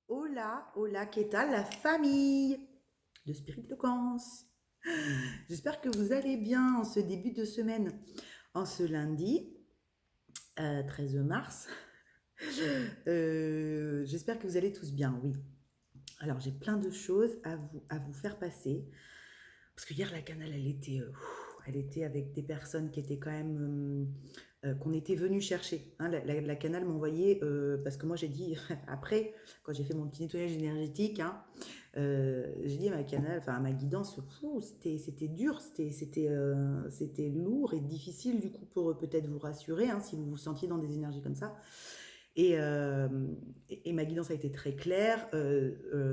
Hola, hola, ¿qué tal la famille de Spirit Locance? J'espère que vous allez bien en ce début de semaine, en ce lundi 13 mars. J'espère que vous allez tous bien, oui. Alors j'ai plein de choses à vous faire passer. Parce que hier, la canal, elle était avec des personnes qui étaient quand même, qu'on était venu chercher. Hein. La canal m'a envoyé, parce que moi j'ai dit, après, quand j'ai fait mon petit nettoyage énergétique, hein, j'ai dit à ma canal, enfin à ma guidance, c'était dur, c'était lourd et difficile du coup pour peut-être vous rassurer, hein, si vous vous sentiez dans des énergies comme ça. Et, euh, et ma guidance a été très claire.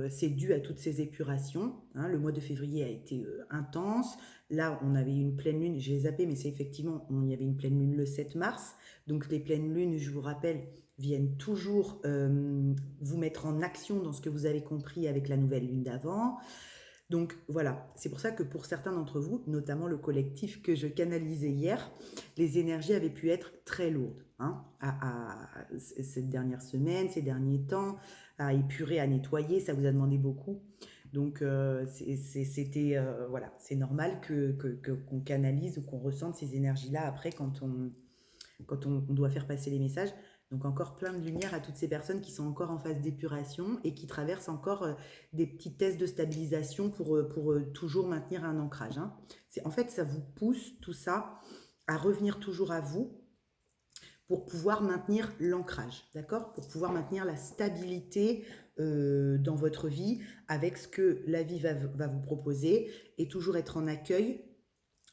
C'est dû à toutes ces épurations. Hein. Le mois de février a été intense. Là, on avait une pleine lune. J'ai zappé, mais c'est effectivement, il y avait une pleine lune le 7 mars. Donc les pleines lunes, je vous rappelle, viennent toujours vous mettre en action dans ce que vous avez compris avec la nouvelle lune d'avant. Donc voilà, c'est pour ça que pour certains d'entre vous, notamment le collectif que je canalisais hier, les énergies avaient pu être très lourdes, hein, cette dernière semaine, ces derniers temps, à épurer, à nettoyer, ça vous a demandé beaucoup. Donc c'était voilà, c'est normal qu'on canalise ou qu'on ressente ces énergies-là après quand on doit faire passer les messages. Donc encore plein de lumière à toutes ces personnes qui sont encore en phase d'épuration et qui traversent encore des petits tests de stabilisation pour toujours maintenir un ancrage. Hein. En fait, ça vous pousse tout ça à revenir toujours à vous pour pouvoir maintenir l'ancrage, d'accord? Pour pouvoir maintenir la stabilité dans votre vie avec ce que la vie va vous proposer et toujours être en accueil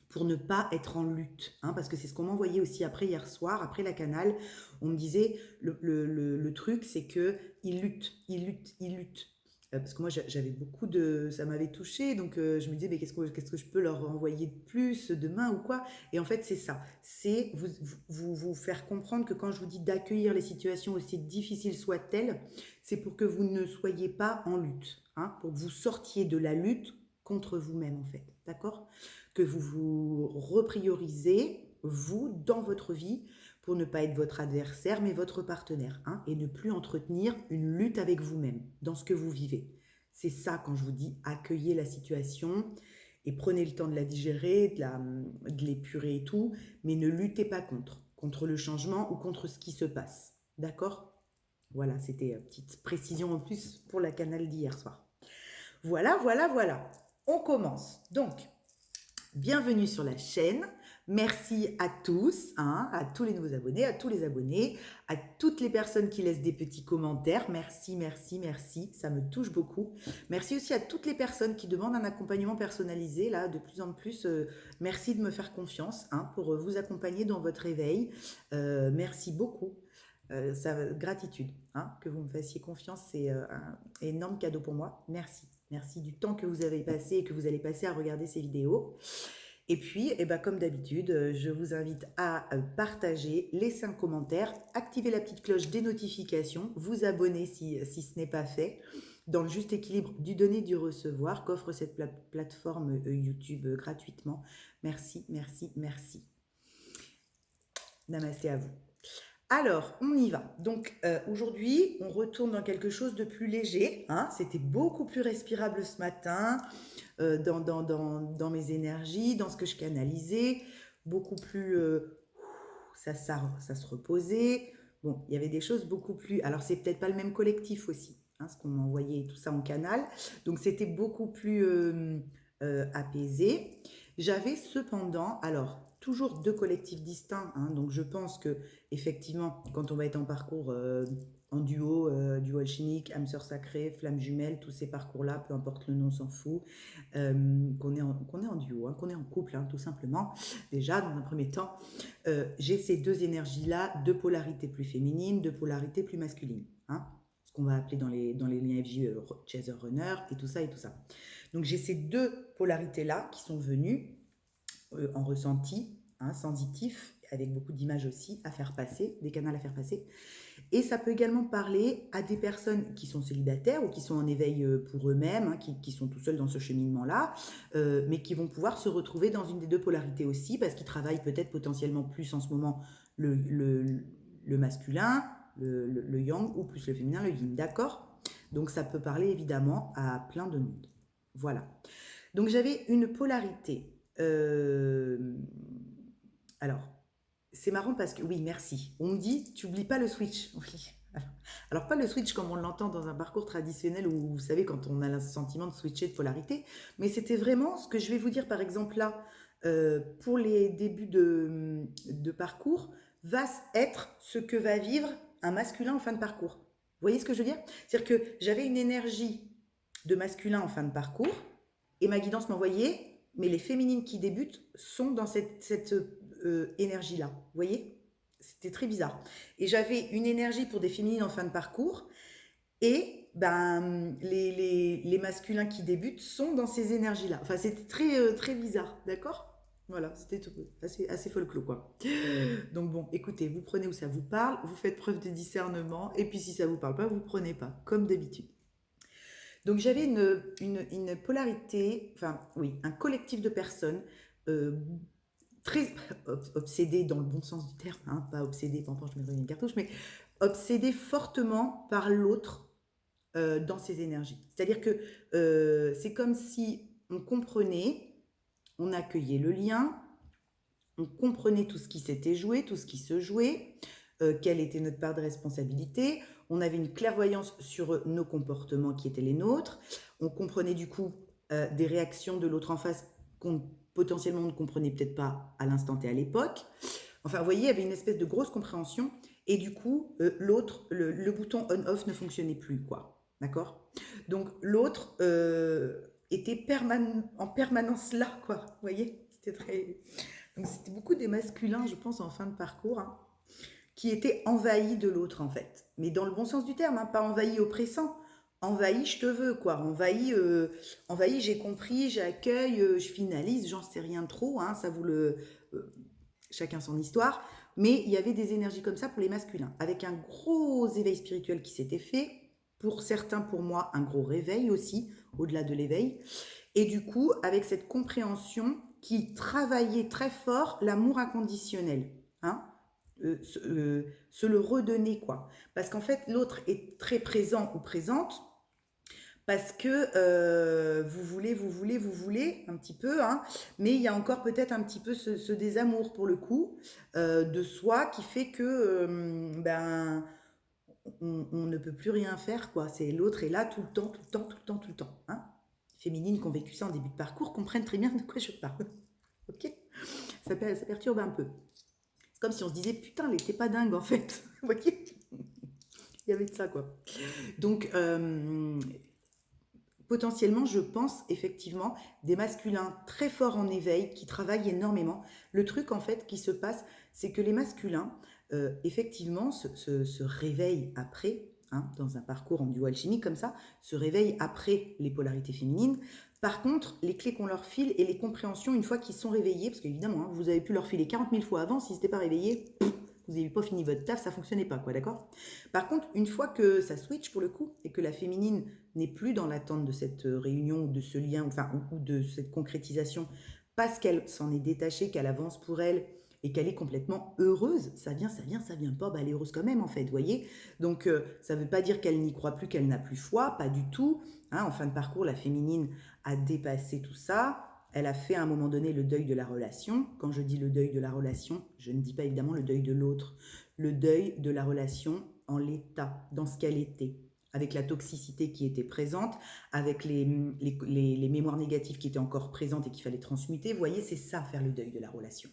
pour ne pas être en lutte. Hein, parce que c'est ce qu'on m'envoyait aussi après hier soir, après la canal. On me disait, le truc, c'est que il lutte, il lutte, il lutte. Parce que moi, j'avais beaucoup de... Ça m'avait touché, donc je me disais, mais qu'est-ce que je peux leur envoyer de plus demain ou quoi? Et en fait, c'est ça. C'est vous faire comprendre que quand je vous dis d'accueillir les situations, aussi difficiles soient-elles, c'est pour que vous ne soyez pas en lutte. Hein, pour que vous sortiez de la lutte contre vous-même, en fait. D'accord? Que vous vous repriorisez, vous, dans votre vie, pour ne pas être votre adversaire, mais votre partenaire, hein, et ne plus entretenir une lutte avec vous-même dans ce que vous vivez. C'est ça quand je vous dis accueillez la situation et prenez le temps de la digérer, de l'épurer et tout, mais ne luttez pas contre le changement ou contre ce qui se passe. D'accord? Voilà, c'était une petite précision en plus pour la canal d'hier soir. Voilà, voilà, voilà. On commence. Donc, bienvenue sur la chaîne. Merci à tous, hein, à tous les nouveaux abonnés, à tous les abonnés, à toutes les personnes qui laissent des petits commentaires. Merci, merci, merci. Ça me touche beaucoup. Merci aussi à toutes les personnes qui demandent un accompagnement personnalisé. Là, de plus en plus, merci de me faire confiance, hein, pour vous accompagner dans votre éveil. Merci beaucoup. Gratitude, hein, que vous me fassiez confiance, c'est un énorme cadeau pour moi. Merci. Merci du temps que vous avez passé et que vous allez passer à regarder ces vidéos. Et puis, eh ben, comme d'habitude, je vous invite à partager, laisser un commentaire, activer la petite cloche des notifications, vous abonner si ce n'est pas fait, dans le juste équilibre du donner et du recevoir qu'offre cette plateforme YouTube gratuitement. Merci, merci, merci. Namasté à vous. Alors, on y va. Donc, aujourd'hui, on retourne dans quelque chose de plus léger. Hein. C'était beaucoup plus respirable ce matin dans mes énergies, dans ce que je canalisais. Beaucoup plus... ça se reposait. Bon, il y avait des choses beaucoup plus... Alors, c'est peut-être pas le même collectif aussi, hein, ce qu'on m'a envoyé tout ça en canal. Donc, c'était beaucoup plus apaisé. J'avais cependant... Alors, toujours deux collectifs distincts. Hein, donc, je pense que effectivement, quand on va être en parcours en duo, duo alchimique, âme sœur sacrée, flamme jumelle, tous ces parcours-là, peu importe le nom, on s'en fout, qu'on est en duo, hein, qu'on est en couple, hein, tout simplement. Déjà, dans un premier temps, j'ai ces deux énergies-là, deux polarités plus féminines, deux polarités plus masculines. Hein, ce qu'on va appeler dans les liens FJ Chaser Runner et tout ça et tout ça. Donc j'ai ces deux polarités-là qui sont venues en ressenti, hein, sensitif, avec beaucoup d'images aussi à faire passer, des canaux à faire passer. Et ça peut également parler à des personnes qui sont célibataires ou qui sont en éveil pour eux-mêmes, hein, qui sont tout seuls dans ce cheminement-là, mais qui vont pouvoir se retrouver dans une des deux polarités aussi, parce qu'ils travaillent peut-être potentiellement plus en ce moment le masculin, le yang, ou plus le féminin, le yin, d'accord? Donc, ça peut parler évidemment à plein de monde. Voilà. Donc, j'avais une polarité. Alors, c'est marrant parce que, oui, merci. On me dit, tu n'oublies pas le switch. Oui. Alors, pas le switch comme on l'entend dans un parcours traditionnel où, vous savez, quand on a le sentiment de switcher de polarité, mais c'était vraiment ce que je vais vous dire, par exemple, là, pour les débuts de parcours, va être ce que va vivre un masculin en fin de parcours. Vous voyez ce que je veux dire? C'est-à-dire que j'avais une énergie de masculin en fin de parcours et ma guidance m'envoyait, mais les féminines qui débutent sont dans cette énergie-là. Vous voyez? C'était très bizarre. Et j'avais une énergie pour des féminines en fin de parcours et ben, les masculins qui débutent sont dans ces énergies-là. Enfin, c'était très bizarre, d'accord? Voilà, c'était assez folklore, quoi. Donc bon, écoutez, vous prenez où ça vous parle, vous faites preuve de discernement, et puis si ça vous parle pas, vous prenez pas, comme d'habitude. Donc j'avais une polarité, enfin oui, un collectif de personnes euh, très obsédées dans le bon sens du terme, hein, pas obsédées, pampan, je mettrais une cartouche, mais obsédées fortement par l'autre dans ses énergies. C'est-à-dire que c'est comme si on comprenait, on accueillait le lien, on comprenait tout ce qui s'était joué, tout ce qui se jouait, quelle était notre part de responsabilité, on avait une clairvoyance sur nos comportements qui étaient les nôtres, on comprenait du coup des réactions de l'autre en face qu'on potentiellement ne comprenait peut-être pas à l'instant T à l'époque. Enfin, vous voyez, il y avait une espèce de grosse compréhension et du coup, l'autre, le bouton on-off ne fonctionnait plus, quoi. D'accord? Donc, l'autre était en permanence là, quoi. Vous voyez? C'était très... Donc, c'était beaucoup des masculins, je pense, en fin de parcours, hein, qui étaient envahis de l'autre, en fait. Mais dans le bon sens du terme, hein, pas envahis oppressant. Envahi, je te veux, quoi. Envahi, j'ai compris, j'accueille, je finalise, j'en sais rien trop, hein, ça vous le... chacun son histoire. Mais il y avait des énergies comme ça pour les masculins, avec un gros éveil spirituel qui s'était fait. Pour certains, pour moi, un gros réveil aussi, au-delà de l'éveil. Et du coup, avec cette compréhension qui travaillait très fort l'amour inconditionnel. Hein, se le redonner, quoi. Parce qu'en fait, l'autre est très présent ou présente parce que vous voulez un petit peu, hein, mais il y a encore peut-être un petit peu ce désamour pour le coup de soi qui fait que ben on ne peut plus rien faire, quoi. C'est l'autre est là tout le temps, tout le temps, tout le temps, tout le temps. Hein. Féminines qui ont vécu ça en début de parcours comprennent très bien de quoi je parle. Ok, ça perturbe un peu. C'est comme si on se disait putain, elle était pas dingue en fait. Vous voyez, il y avait de ça, quoi. Donc potentiellement, je pense effectivement des masculins très forts en éveil qui travaillent énormément. Le truc en fait qui se passe, c'est que les masculins, effectivement, se réveillent après, hein, dans un parcours en duo alchimique comme ça, se réveillent après les polarités féminines. Par contre, les clés qu'on leur file et les compréhensions, une fois qu'ils sont réveillés, parce qu'évidemment, hein, vous avez pu leur filer 40 000 fois avant, s'ils n'étaient pas réveillés, vous n'avez pas fini votre taf, ça fonctionnait pas, quoi, d'accord? Par contre, une fois que ça switch pour le coup, et que la féminine n'est plus dans l'attente de cette réunion ou de ce lien, enfin, ou de cette concrétisation, parce qu'elle s'en est détachée, qu'elle avance pour elle et qu'elle est complètement heureuse, ça vient pas, bah, elle est heureuse quand même en fait, vous voyez. Donc ça ne veut pas dire qu'elle n'y croit plus, qu'elle n'a plus foi, pas du tout. Hein, en fin de parcours, la féminine a dépassé tout ça. Elle a fait à un moment donné le deuil de la relation. Quand je dis le deuil de la relation, je ne dis pas évidemment le deuil de l'autre. Le deuil de la relation en l'état, dans ce qu'elle était, avec la toxicité qui était présente, avec les mémoires négatives qui étaient encore présentes et qu'il fallait transmuter. Vous voyez, c'est ça, faire le deuil de la relation.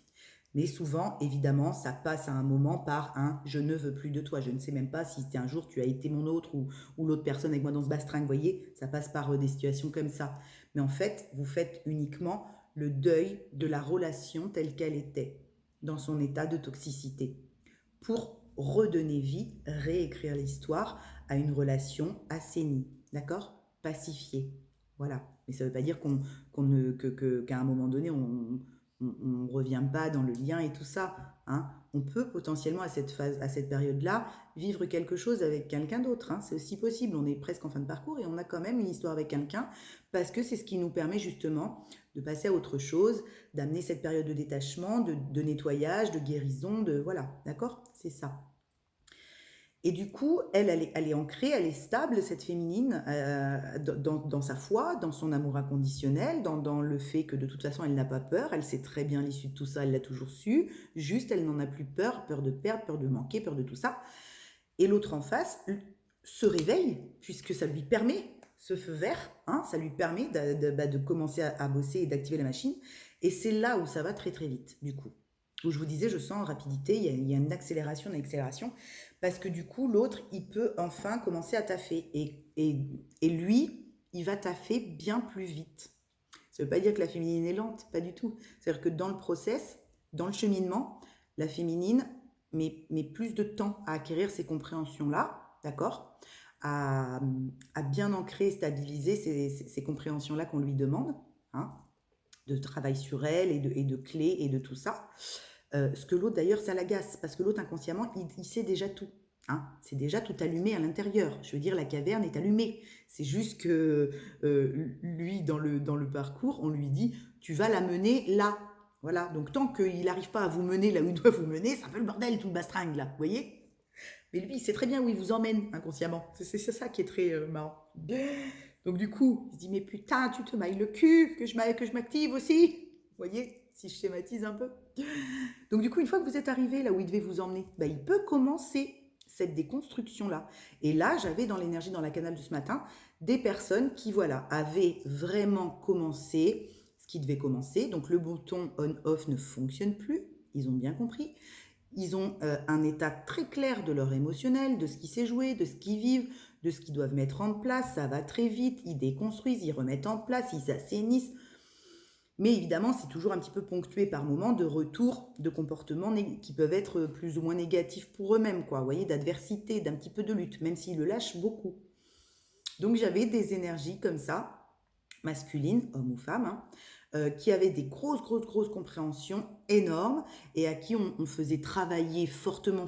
Mais souvent, évidemment, ça passe à un moment par un « je ne veux plus de toi ». Je ne sais même pas si c'était un jour tu as été mon autre ou l'autre personne avec moi dans ce bastringue. Vous voyez, ça passe par des situations comme ça. Mais en fait, vous faites uniquement le deuil de la relation telle qu'elle était, dans son état de toxicité, pour redonner vie, réécrire l'histoire à une relation assainie, d'accord? Pacifiée. Voilà. Mais ça ne veut pas dire qu'à un moment donné, on ne revient pas dans le lien et tout ça. Hein. On peut potentiellement à cette période-là, vivre quelque chose avec quelqu'un d'autre. Hein. C'est aussi possible. On est presque en fin de parcours et on a quand même une histoire avec quelqu'un parce que c'est ce qui nous permet justement de passer à autre chose, d'amener cette période de détachement, de nettoyage, de guérison, de voilà, d'accord? C'est ça. Et du coup, elle est ancrée, elle est stable, cette féminine, dans sa foi, dans son amour inconditionnel, dans le fait que de toute façon, elle n'a pas peur, elle sait très bien l'issue de tout ça, elle l'a toujours su, juste elle n'en a plus peur, peur de perdre, peur de manquer, peur de tout ça. Et l'autre en face se réveille, puisque ça lui permet, ce feu vert, hein, ça lui permet de commencer à bosser et d'activer la machine. Et c'est là où ça va très très vite, du coup. Où je vous disais, je sens en rapidité, il y a une accélération, parce que du coup, l'autre, il peut enfin commencer à taffer. Et lui, il va taffer bien plus vite. Ça ne veut pas dire que la féminine est lente, pas du tout. C'est-à-dire que dans le process, dans le cheminement, la féminine met plus de temps à acquérir ces compréhensions-là, d'accord, à bien ancrer, stabiliser ces compréhensions-là qu'on lui demande, hein, de travail sur elle et de clés et de tout ça. Ce que l'autre, d'ailleurs, ça l'agace, parce que l'autre, inconsciemment, il sait déjà tout. Hein, c'est déjà tout allumé à l'intérieur. Je veux dire, la caverne est allumée. C'est juste que lui, dans le parcours, on lui dit, tu vas la mener là. Voilà, donc tant qu'il n'arrive pas à vous mener là où il doit vous mener, c'est un peu le bordel, tout le bastringue là, vous voyez. Mais lui, il sait très bien où il vous emmène inconsciemment. C'est ça qui est très marrant. Donc du coup, il se dit, mais putain, tu te mailles le cul, que je m'active aussi. Vous voyez, si je schématise un peu. Donc du coup, une fois que vous êtes arrivé là où il devait vous emmener, bah, il peut commencer cette déconstruction-là. Et là, j'avais dans l'énergie, dans la canal de ce matin, des personnes qui, voilà, avaient vraiment commencé ce qui devait commencer. Donc le bouton on-off ne fonctionne plus, ils ont bien compris. Ils ont un état très clair de leur émotionnel, de ce qui s'est joué, de ce qu'ils vivent, de ce qu'ils doivent mettre en place. Ça va très vite, ils déconstruisent, ils remettent en place, ils s'assainissent. Mais évidemment, c'est toujours un petit peu ponctué par moments de retours de comportements qui peuvent être plus ou moins négatifs pour eux-mêmes, quoi. Vous voyez, d'adversité, d'un petit peu de lutte, même s'ils le lâchent beaucoup. Donc j'avais des énergies comme ça, masculines, hommes ou femmes, hein, qui avaient des grosses compréhensions énormes et à qui on faisait travailler fortement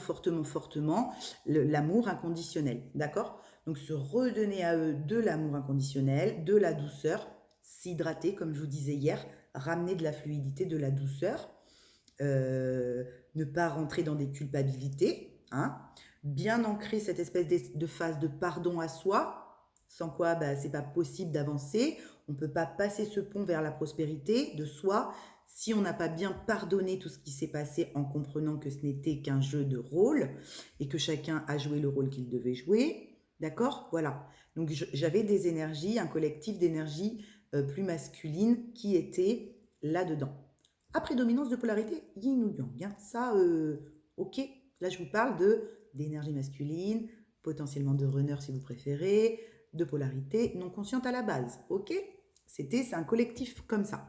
l'amour inconditionnel, d'accord? Donc se redonner à eux de l'amour inconditionnel, de la douceur, s'hydrater, comme je vous disais hier, ramener de la fluidité, de la douceur, ne pas rentrer dans des culpabilités, hein, bien ancrer cette espèce de phase de pardon à soi, sans quoi bah, c'est pas possible d'avancer, on ne peut pas passer ce pont vers la prospérité de soi si on n'a pas bien pardonné tout ce qui s'est passé en comprenant que ce n'était qu'un jeu de rôle et que chacun a joué le rôle qu'il devait jouer, d'accord? Voilà. Donc j'avais des énergies, un collectif d'énergie plus masculine qui était là-dedans. À prédominance de polarité, yin ou yang. Hein. Ça, ok. Là, je vous parle d'énergie masculine, potentiellement de runner si vous préférez, de polarité non consciente à la base. Ok. C'est un collectif comme ça.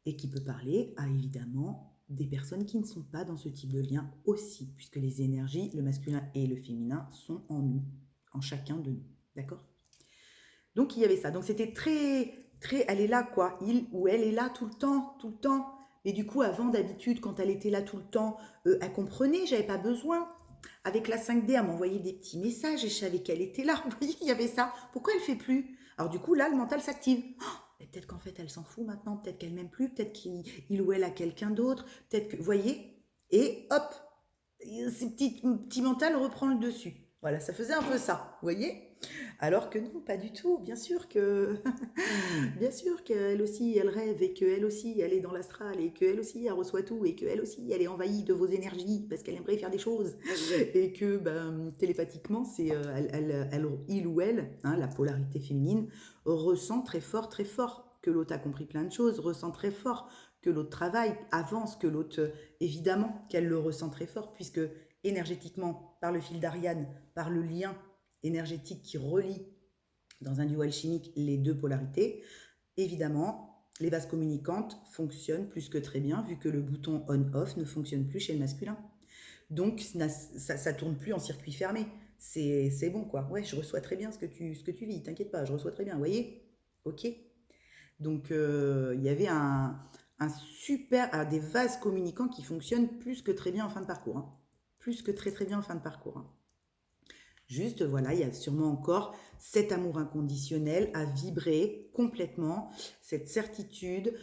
Et qui peut parler à évidemment des personnes qui ne sont pas dans ce type de lien aussi, puisque les énergies, le masculin et le féminin, sont en nous, en chacun de nous. D'accord? Donc il y avait ça. Donc c'était très, elle est là quoi. Il ou elle est là tout le temps. Mais du coup, avant d'habitude, quand elle était là tout le temps, elle comprenait, j'avais pas besoin. Avec la 5D, elle m'envoyait des petits messages et je savais qu'elle était là. Vous voyez, il y avait ça. Pourquoi elle fait plus? Alors du coup, là, le mental s'active. Oh, peut-être qu'en fait, elle s'en fout maintenant. Peut-être qu'elle m'aime plus. Peut-être qu'il ou elle a quelqu'un d'autre. Peut-être que, vous voyez. Et hop, ce petit mental reprend le dessus. Voilà, ça faisait un peu ça, vous voyez? Alors que non, pas du tout. Bien sûr que, bien sûr qu'elle aussi, elle rêve et qu'elle aussi, elle est dans l'astral et qu'elle aussi, elle reçoit tout et qu'elle aussi, elle est envahie de vos énergies parce qu'elle aimerait faire des choses et que, ben, télépathiquement, c'est, il ou elle, hein, la polarité féminine, ressent très fort que l'autre a compris plein de choses, ressent très fort que l'autre travaille, avance, que l'autre, évidemment, qu'elle le ressent très fort puisque énergétiquement, par le fil d'Ariane, par le lien énergétique qui relie dans un duo alchimique les deux polarités, évidemment, les vases communicantes fonctionnent plus que très bien vu que le bouton on-off ne fonctionne plus chez le masculin. Donc, ça tourne plus en circuit fermé. C'est bon, quoi. Ouais, je reçois très bien ce que tu vis, t'inquiète pas, je reçois très bien, vous voyez? Ok. Donc, il y avait des vases communicants qui fonctionnent plus que très bien en fin de parcours. Hein. Plus que très bien en fin de parcours. Hein. Juste, voilà, il y a sûrement encore cet amour inconditionnel à vibrer complètement, cette certitude,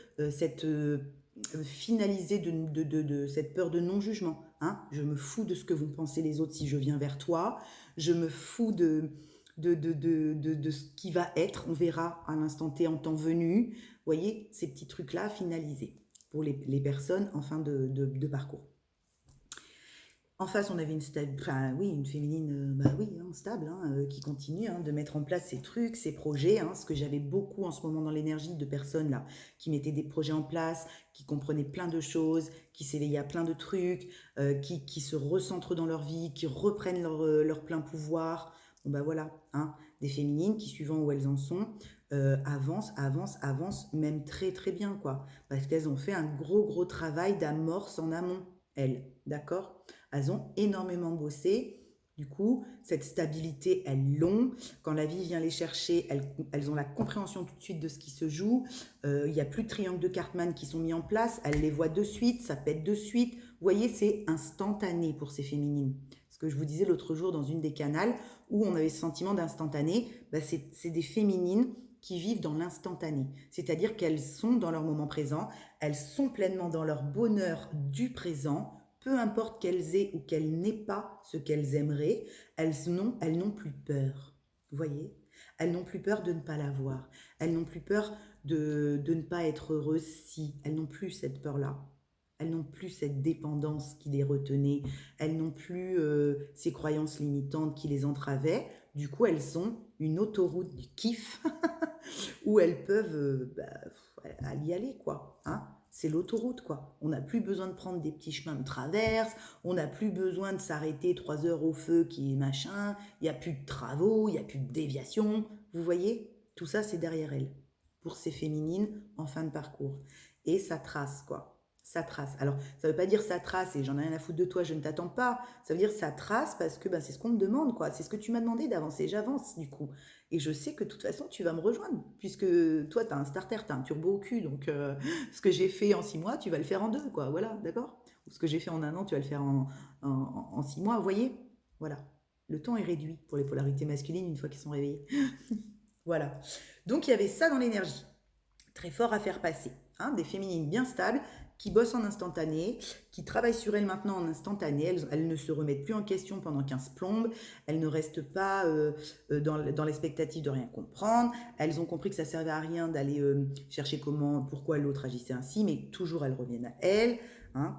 finaliser de cette peur de non-jugement. Hein. Je me fous de ce que vont penser les autres si je viens vers toi. Je me fous de ce qui va être. On verra à l'instant T en temps venu. Vous voyez, ces petits trucs-là finalisés pour les personnes en fin de parcours. En face, on avait une une féminine, stable, qui continue de mettre en place ses trucs, ses projets. Ce que j'avais beaucoup en ce moment dans l'énergie de personnes là, qui mettaient des projets en place, qui comprenaient plein de choses, qui s'éveillaient à plein de trucs, qui se recentrent dans leur vie, qui reprennent leur plein pouvoir. Bon voilà, des féminines qui, suivant où elles en sont, avancent, même très très bien, quoi. Parce qu'elles ont fait un gros travail d'amorce en amont, elles, d'accord ? Elles ont énormément bossé. Du coup, cette stabilité, elles l'ont. Quand la vie vient les chercher, elles ont la compréhension tout de suite de ce qui se joue. Il n'y a plus de triangle de Cartman qui sont mis en place. Elles les voient de suite, ça pète de suite. Vous voyez, c'est instantané pour ces féminines. Ce que je vous disais l'autre jour dans une des canals, où on avait ce sentiment d'instantané, c'est des féminines qui vivent dans l'instantané. C'est-à-dire qu'elles sont dans leur moment présent, elles sont pleinement dans leur bonheur du présent, peu importe qu'elles aient ou qu'elles n'aient pas ce qu'elles aimeraient, elles n'ont plus peur. Vous voyez ? Elles n'ont plus peur de ne pas l'avoir. Elles n'ont plus peur de ne pas être heureuses si. Elles n'ont plus cette peur-là. Elles n'ont plus cette dépendance qui les retenait. Elles n'ont plus ces croyances limitantes qui les entravaient. Du coup, elles sont une autoroute du kiff où elles peuvent y aller, quoi. C'est l'autoroute, quoi. On n'a plus besoin de prendre des petits chemins de traverse, on n'a plus besoin de s'arrêter 3 heures au feu qui est machin, il n'y a plus de travaux, il n'y a plus de déviation. Vous voyez, tout ça, c'est derrière elles, pour ces féminines en fin de parcours. Et ça trace, quoi. Ça trace. Alors, ça ne veut pas dire ça trace et j'en ai rien à foutre de toi, je ne t'attends pas. Ça veut dire ça trace parce que c'est ce qu'on me demande, quoi. C'est ce que tu m'as demandé d'avancer. J'avance, du coup. Et je sais que de toute façon, tu vas me rejoindre, puisque toi, tu as un starter, tu as un turbo au cul. Donc, ce que j'ai fait en 6 mois, tu vas le faire en 2, quoi. Voilà, d'accord ? Ou ce que j'ai fait en 1 an, tu vas le faire en 6 mois. Vous voyez ? Voilà. Le temps est réduit pour les polarités masculines une fois qu'ils sont réveillés. Voilà. Donc, il y avait ça dans l'énergie. Très fort à faire passer. Des féminines bien stables, qui bossent en instantané, qui travaillent sur elles maintenant en instantané. Elles ne se remettent plus en question pendant 15 plombes. Elles ne restent pas dans l'expectative de rien comprendre. Elles ont compris que ça servait à rien d'aller chercher pourquoi l'autre agissait ainsi, mais toujours elles reviennent à elles.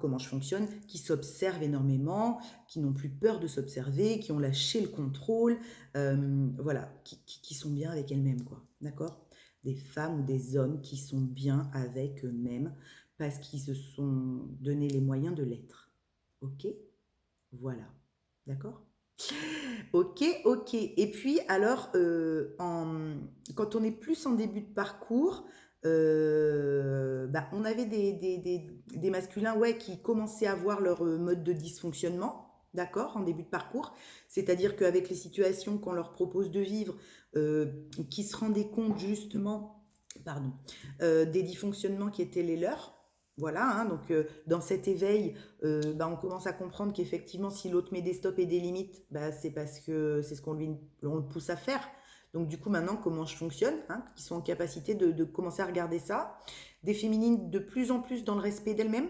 Comment je fonctionne, qui s'observent énormément, qui n'ont plus peur de s'observer, qui ont lâché le contrôle, voilà, qui sont bien avec elles-mêmes, quoi. D'accord ? Des femmes ou des hommes qui sont bien avec eux-mêmes parce qu'ils se sont donné les moyens de l'être. Ok ? Voilà. D'accord ? Ok. Et puis, alors, quand on est plus en début de parcours, on avait des masculins qui commençaient à voir leur mode de dysfonctionnement. D'accord, en début de parcours, c'est-à-dire qu'avec les situations qu'on leur propose de vivre, qui se rendaient compte justement, des dysfonctionnements qui étaient les leurs. Voilà, donc dans cet éveil, on commence à comprendre qu'effectivement, si l'autre met des stops et des limites, c'est parce que c'est ce on le pousse à faire. Donc du coup, maintenant, comment je fonctionne, qui sont en capacité de commencer à regarder ça. Des féminines de plus en plus dans le respect d'elles-mêmes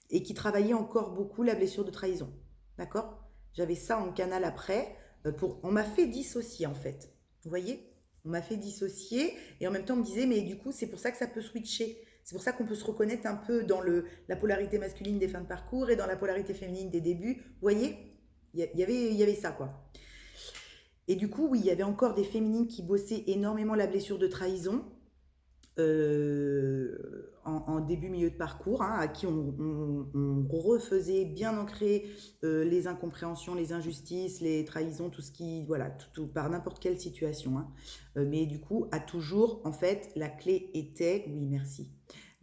et qui travaillaient encore beaucoup la blessure de trahison. D'accord ? J'avais ça en canal après. On m'a fait dissocier, en fait. Vous voyez ? On m'a fait dissocier et en même temps on me disait mais du coup c'est pour ça que ça peut switcher. C'est pour ça qu'on peut se reconnaître un peu dans la polarité masculine des fins de parcours et dans la polarité féminine des débuts. Vous voyez ? Il y avait ça, quoi. Et du coup, oui, il y avait encore des féminines qui bossaient énormément la blessure de trahison en début, milieu de parcours, à qui on refaisait bien ancrer les incompréhensions, les injustices, les trahisons, tout ce qui, voilà, tout par n'importe quelle situation. Mais du coup, à toujours, en fait, la clé était, oui, merci.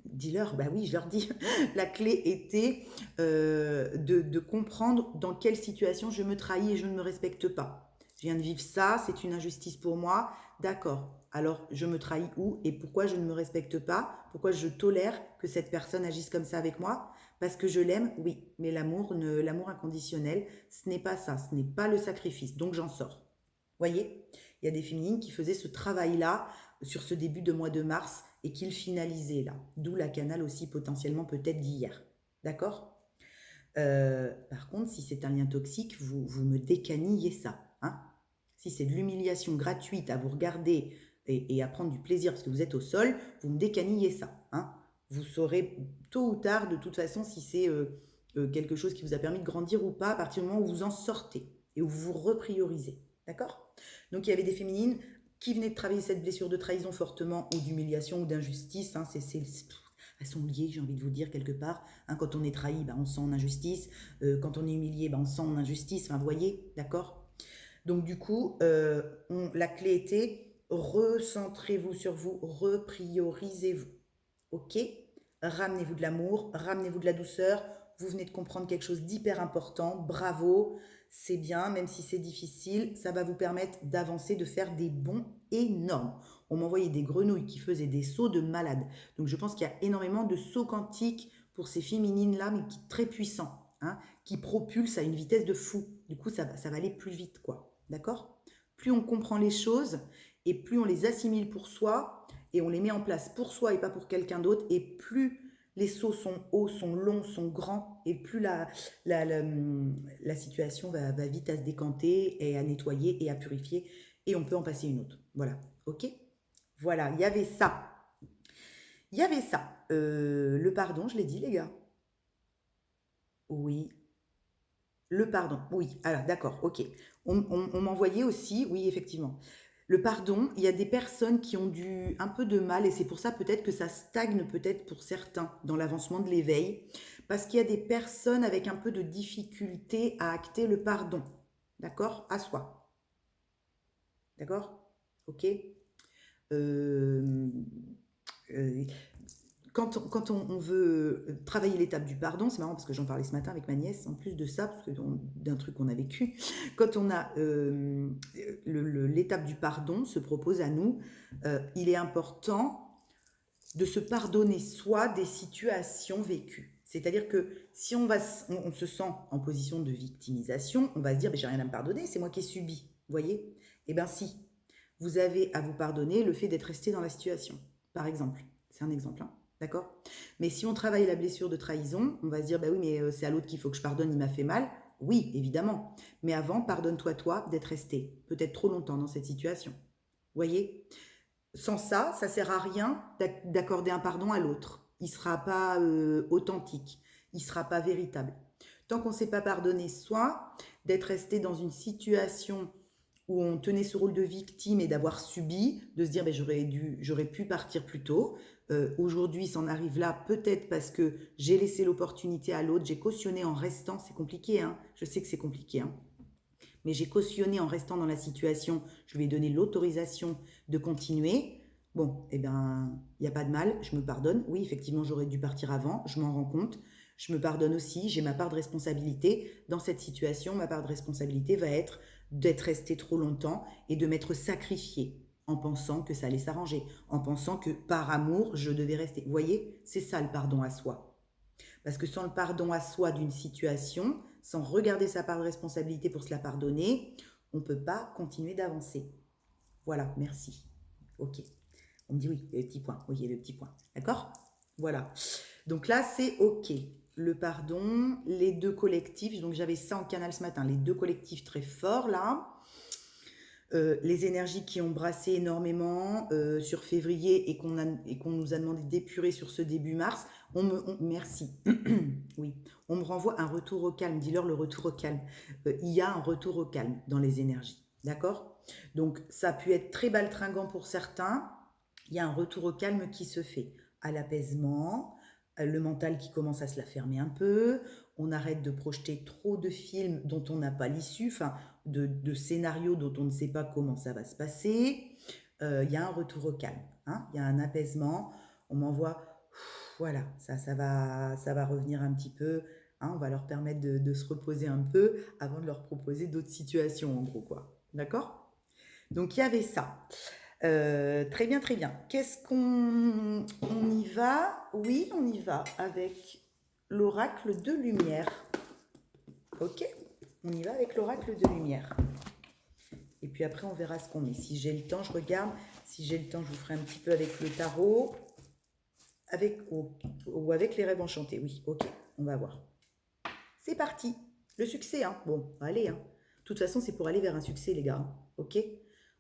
Dis-leur, oui, je leur dis, la clé était de comprendre dans quelle situation je me trahis et je ne me respecte pas. Je viens de vivre ça, c'est une injustice pour moi, d'accord. Alors, je me trahis où et pourquoi je ne me respecte pas? Pourquoi je tolère que cette personne agisse comme ça avec moi? Parce que je l'aime, oui, mais l'amour inconditionnel, ce n'est pas ça, ce n'est pas le sacrifice, donc j'en sors. Voyez? Il y a des féminines qui faisaient ce travail-là sur ce début de mois de mars et qui le finalisaient là. D'où la canal aussi potentiellement peut-être d'hier. D'accord? Par contre, si c'est un lien toxique, vous me décanillez ça. Hein. Si c'est de l'humiliation gratuite à vous regarder et à prendre du plaisir parce que vous êtes au sol, vous me décanillez ça. Hein. Vous saurez tôt ou tard, de toute façon, si c'est quelque chose qui vous a permis de grandir ou pas, à partir du moment où vous en sortez et où vous vous repriorisez. D'accord? Donc, il y avait des féminines qui venaient de travailler cette blessure de trahison fortement ou d'humiliation ou d'injustice. Hein, elles sont liées, j'ai envie de vous dire, quelque part. Hein, quand on est trahi, on sent en injustice. Quand on est humilié, on sent en injustice. Enfin, vous voyez, d'accord? Donc, du coup, la clé était recentrez-vous sur vous, repriorisez-vous. Ok? Ramenez-vous de l'amour, ramenez-vous de la douceur. Vous venez de comprendre quelque chose d'hyper important. Bravo, c'est bien, même si c'est difficile, ça va vous permettre d'avancer, de faire des bonds énormes. On m'envoyait des grenouilles qui faisaient des sauts de malade. Donc je pense qu'il y a énormément de sauts quantiques pour ces féminines-là, mais qui très puissants, hein, qui propulsent à une vitesse de fou. Du coup, ça va aller plus vite, quoi. D'accord? Plus on comprend les choses et plus on les assimile pour soi et on les met en place pour soi et pas pour quelqu'un d'autre, et plus les sauts sont hauts, sont longs, sont grands, et plus la situation va vite à se décanter et à nettoyer et à purifier, et on peut en passer une autre. Voilà, ok? Voilà, il y avait ça. Il y avait ça. Le pardon, je l'ai dit, les gars. Oui. Le pardon, oui. Alors, d'accord, ok. On m'envoyait aussi, oui, effectivement. Le pardon, il y a des personnes qui ont un peu de mal, et c'est pour ça peut-être que ça stagne peut-être pour certains dans l'avancement de l'éveil, parce qu'il y a des personnes avec un peu de difficulté à acter le pardon, d'accord? À soi, d'accord? Ok? Euh, euh, quand on veut travailler l'étape du pardon, c'est marrant parce que j'en parlais ce matin avec ma nièce, en plus de ça, parce que d'un truc qu'on a vécu, quand on a l'étape du pardon se propose à nous, il est important de se pardonner soi des situations vécues. C'est-à-dire que si on se sent en position de victimisation, on va se dire, j'ai rien à me pardonner, c'est moi qui ai subi, vous voyez? Eh bien si, vous avez à vous pardonner le fait d'être resté dans la situation, par exemple. C'est un exemple, hein. D'accord? Mais si on travaille la blessure de trahison, on va se dire, oui, mais c'est à l'autre qu'il faut que je pardonne, il m'a fait mal. Oui, évidemment. Mais avant, pardonne-toi toi d'être resté peut-être trop longtemps dans cette situation. Vous voyez? Sans ça, ça sert à rien d'accorder un pardon à l'autre. Il ne sera pas authentique, il ne sera pas véritable. Tant qu'on ne s'est pas pardonné soi, d'être resté dans une situation où on tenait ce rôle de victime et d'avoir subi, de se dire j'aurais pu partir plus tôt. Aujourd'hui, c'en arrive là, peut-être parce que j'ai laissé l'opportunité à l'autre, j'ai cautionné en restant, c'est compliqué, hein, je sais que c'est compliqué, hein, mais j'ai cautionné en restant dans la situation, je lui ai donné l'autorisation de continuer. Bon, eh bien, il n'y a pas de mal, je me pardonne. Oui, effectivement, j'aurais dû partir avant, je m'en rends compte. Je me pardonne aussi, j'ai ma part de responsabilité. Dans cette situation, ma part de responsabilité va être d'être resté trop longtemps et de m'être sacrifié en pensant que ça allait s'arranger, en pensant que par amour, je devais rester. Vous voyez, c'est ça le pardon à soi. Parce que sans le pardon à soi d'une situation, sans regarder sa part de responsabilité pour se la pardonner, on ne peut pas continuer d'avancer. Voilà, merci. Ok. On me dit oui, il y a le petit point. Oui, il y a le petit point. D'accord? Voilà. Donc là, c'est ok. Le pardon, les deux collectifs. Donc j'avais ça en canal ce matin. Les deux collectifs très forts là. Les énergies qui ont brassé énormément sur février et qu'on nous a demandé d'épurer sur ce début mars. Merci. Oui, on me renvoie un retour au calme. Dis-leur le retour au calme. Il y a un retour au calme dans les énergies. D'accord? Donc, ça a pu être très baltringant pour certains. Il y a un retour au calme qui se fait. À l'apaisement, le mental qui commence à se la fermer un peu. On arrête de projeter trop de films dont on n'a pas l'issue, enfin, de scénarios dont on ne sait pas comment ça va se passer. Il y a un retour au calme. Hein, il y a un apaisement. On m'envoie voilà, ça va revenir un petit peu. Hein, on va leur permettre de se reposer un peu avant de leur proposer d'autres situations, en gros, quoi. D'accord? Donc, il y avait ça. Très bien, très bien. Qu'est-ce on y va? Oui, on y va avec l'oracle de lumière. Ok? On y va avec l'oracle de lumière. Et Et puis après, on verra ce qu'on met. Si j'ai le temps, je regarde. Si j'ai le temps, je vous ferai un petit peu avec le tarot. Ou avec les rêves enchantés. Oui, ok, on va voir. C'est parti. Le succès, hein. Bon, allez, hein. De toute façon, c'est pour aller vers un succès, les gars. Hein. Ok?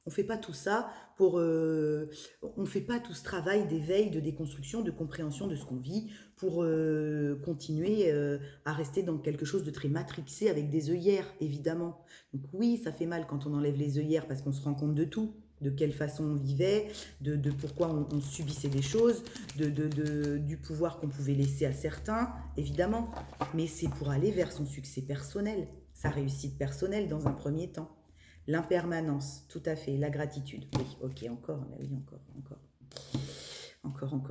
On ne fait pas tout ça pour... on ne fait pas tout ce travail d'éveil, de déconstruction, de compréhension de ce qu'on vit pour continuer à rester dans quelque chose de très matrixé avec des œillères, évidemment. Donc oui, ça fait mal quand on enlève les œillères parce qu'on se rend compte de tout, de quelle façon on vivait, de pourquoi on subissait des choses, du pouvoir qu'on pouvait laisser à certains, évidemment. Mais c'est pour aller vers son succès personnel, sa réussite personnelle dans un premier temps. L'impermanence, tout à fait, la gratitude. Oui, ok, encore, mais oui, encore,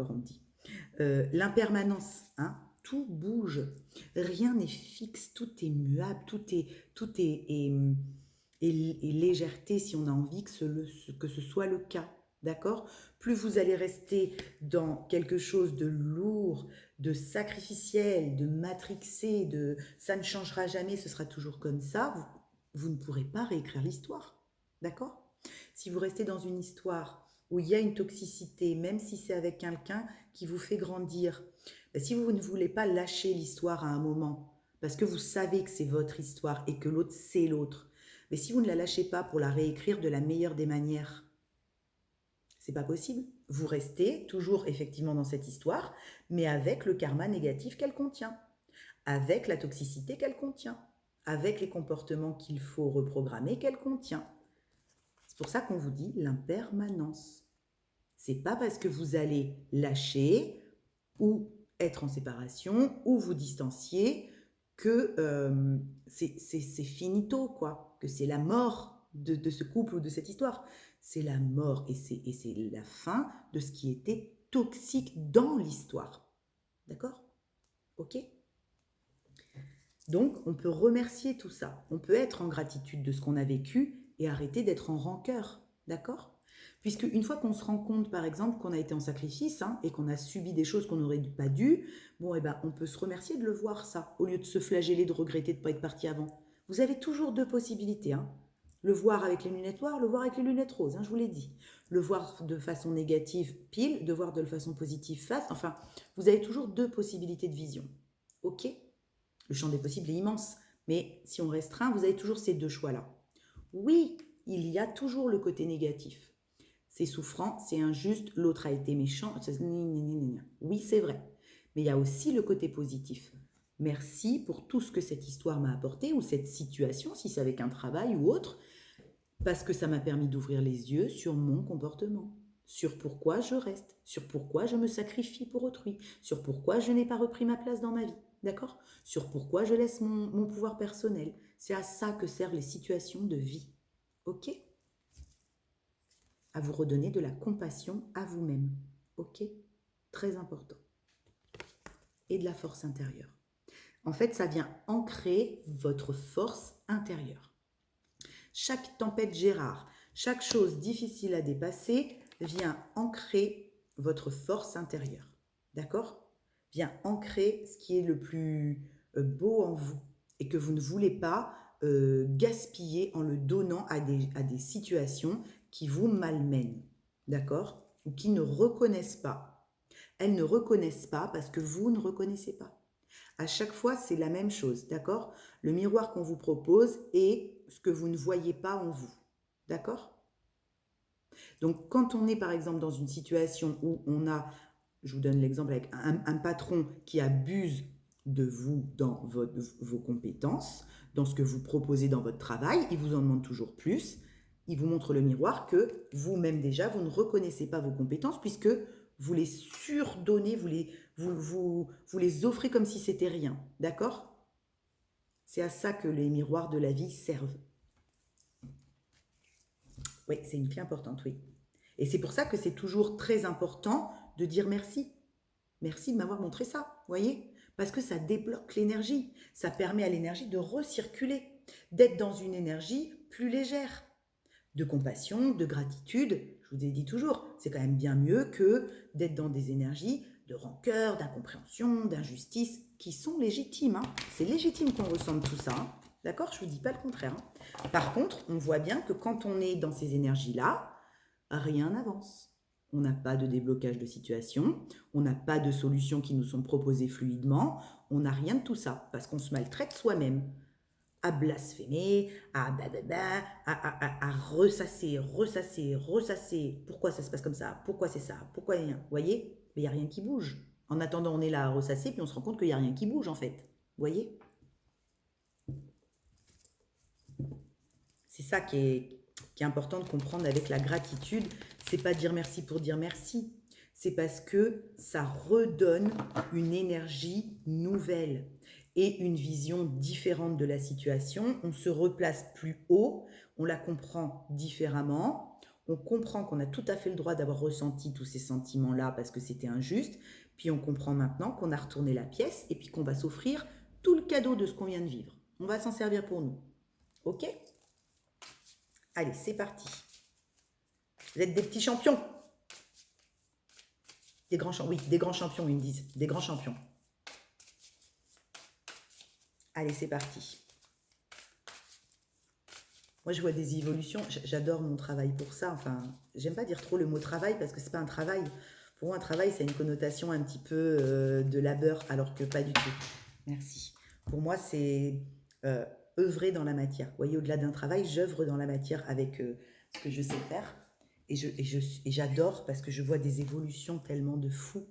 on me dit. L'impermanence, hein, tout bouge, rien n'est fixe, tout est muable, tout est légèreté si on a envie que ce soit le cas. D'accord? Plus vous allez rester dans quelque chose de lourd, de sacrificiel, de matrixé, ça ne changera jamais, ce sera toujours comme ça, vous ne pourrez pas réécrire l'histoire. D'accord? Si vous restez dans une histoire où il y a une toxicité, même si c'est avec quelqu'un qui vous fait grandir, si vous ne voulez pas lâcher l'histoire à un moment, parce que vous savez que c'est votre histoire et que l'autre, c'est l'autre, mais si vous ne la lâchez pas pour la réécrire de la meilleure des manières, c'est pas possible. Vous restez toujours effectivement dans cette histoire, mais avec le karma négatif qu'elle contient, avec la toxicité qu'elle contient, avec les comportements qu'il faut reprogrammer qu'elle contient. C'est pour ça qu'on vous dit l'impermanence. C'est pas parce que vous allez lâcher ou être en séparation ou vous distancier que c'est finito, quoi, que c'est la mort de ce couple ou de cette histoire. C'est la mort et c'est la fin de ce qui était toxique dans l'histoire. D'accord? Ok? Donc, on peut remercier tout ça. On peut être en gratitude de ce qu'on a vécu et arrêter d'être en rancœur. D'accord? Puisque une fois qu'on se rend compte, par exemple, qu'on a été en sacrifice et qu'on a subi des choses qu'on n'aurait pas dû, bon, on peut se remercier de le voir, ça, au lieu de se flageller, de regretter de ne pas être parti avant. Vous avez toujours deux possibilités. Le voir avec les lunettes noires, le voir avec les lunettes roses, je vous l'ai dit. Le voir de façon négative, pile, de voir de façon positive, face. Enfin, vous avez toujours deux possibilités de vision. Ok? Le champ des possibles est immense, mais si on restreint, vous avez toujours ces deux choix-là. Oui, il y a toujours le côté négatif. C'est souffrant, c'est injuste, l'autre a été méchant. Oui, c'est vrai. Mais il y a aussi le côté positif. Merci pour tout ce que cette histoire m'a apporté, ou cette situation, si c'est avec un travail ou autre, parce que ça m'a permis d'ouvrir les yeux sur mon comportement, sur pourquoi je reste, sur pourquoi je me sacrifie pour autrui, sur pourquoi je n'ai pas repris ma place dans ma vie. D'accord? Sur pourquoi je laisse mon pouvoir personnel. C'est à ça que servent les situations de vie. Ok? À vous redonner de la compassion à vous-même. Ok? Très important. Et de la force intérieure. En fait, ça vient ancrer votre force intérieure. Chaque tempête Gérard, chaque chose difficile à dépasser vient ancrer votre force intérieure. D'accord? Vient ancrer ce qui est le plus beau en vous et que vous ne voulez pas gaspiller en le donnant à des situations qui vous malmènent, d'accord? Ou qui ne reconnaissent pas. Elles ne reconnaissent pas parce que vous ne reconnaissez pas. À chaque fois, c'est la même chose, d'accord? Le miroir qu'on vous propose est ce que vous ne voyez pas en vous, d'accord? Donc, quand on est par exemple dans une situation où on a, je vous donne l'exemple avec un patron qui abuse de vous dans vos compétences, dans ce que vous proposez dans votre travail, il vous en demande toujours plus, il vous montre le miroir que vous-même déjà, vous ne reconnaissez pas vos compétences puisque vous les surdonnez, vous les offrez comme si c'était rien, d'accord? C'est à ça que les miroirs de la vie servent. Oui, c'est une clé importante, oui. Et c'est pour ça que c'est toujours très important de dire merci. Merci de m'avoir montré ça, voyez? Parce que ça débloque l'énergie. Ça permet à l'énergie de recirculer, d'être dans une énergie plus légère, de compassion, de gratitude. Je vous ai dit toujours, c'est quand même bien mieux que d'être dans des énergies de rancœur, d'incompréhension, d'injustice, qui sont légitimes. C'est légitime qu'on ressente tout ça, D'accord? Je ne vous dis pas le contraire, hein. Par contre, on voit bien que quand on est dans ces énergies-là, rien n'avance. On n'a pas de déblocage de situation, on n'a pas de solutions qui nous sont proposées fluidement, on n'a rien de tout ça, parce qu'on se maltraite soi-même à blasphémer, à blablabla, à ressasser, ressasser, ressasser. Pourquoi ça se passe comme ça? Pourquoi c'est ça? Pourquoi rien? Vous voyez? Mais il n'y a rien qui bouge. En attendant, on est là à ressasser, puis on se rend compte qu'il n'y a rien qui bouge en fait. Vous voyez? C'est ça qui est important de comprendre avec la gratitude. C'est pas dire merci pour dire merci. C'est parce que ça redonne une énergie nouvelle et une vision différente de la situation. On se replace plus haut, on la comprend différemment. On comprend qu'on a tout à fait le droit d'avoir ressenti tous ces sentiments-là parce que c'était injuste. Puis on comprend maintenant qu'on a retourné la pièce et puis qu'on va s'offrir tout le cadeau de ce qu'on vient de vivre. On va s'en servir pour nous. Ok ? Allez, c'est parti. Vous êtes des petits champions. Des grands champions. Oui, des grands champions, ils me disent. Des grands champions. Allez, c'est parti. Moi, je vois des évolutions. J'adore mon travail pour ça. Enfin, j'aime pas dire trop le mot travail parce que c'est pas un travail. Pour moi, un travail, ça a une connotation un petit peu de labeur, alors que pas du tout. Merci. Pour moi, c'est œuvrer dans la matière. Vous voyez, au-delà d'un travail, j'œuvre dans la matière avec ce que je sais faire. Et j'adore parce que je vois des évolutions tellement de fous.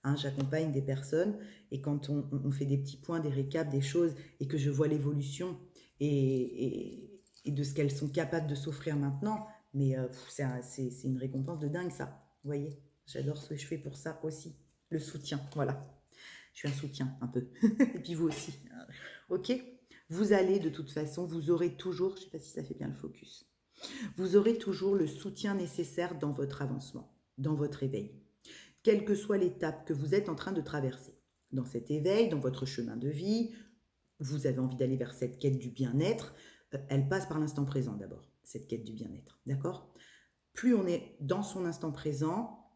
Hein, j'accompagne des personnes et quand on fait des petits points, des récaps, des choses, et que je vois l'évolution et de ce qu'elles sont capables de s'offrir maintenant, mais c'est une récompense de dingue ça. Vous voyez, j'adore ce que je fais pour ça aussi. Le soutien, voilà. Je suis un soutien un peu. Et puis vous aussi. Ok? Vous allez de toute façon, vous aurez toujours, je ne sais pas si ça fait bien le focus, vous aurez toujours le soutien nécessaire dans votre avancement, dans votre éveil, quelle que soit l'étape que vous êtes en train de traverser. Dans cet éveil, dans votre chemin de vie, vous avez envie d'aller vers cette quête du bien-être, elle passe par l'instant présent d'abord, cette quête du bien-être, d'accord? Plus on est dans son instant présent,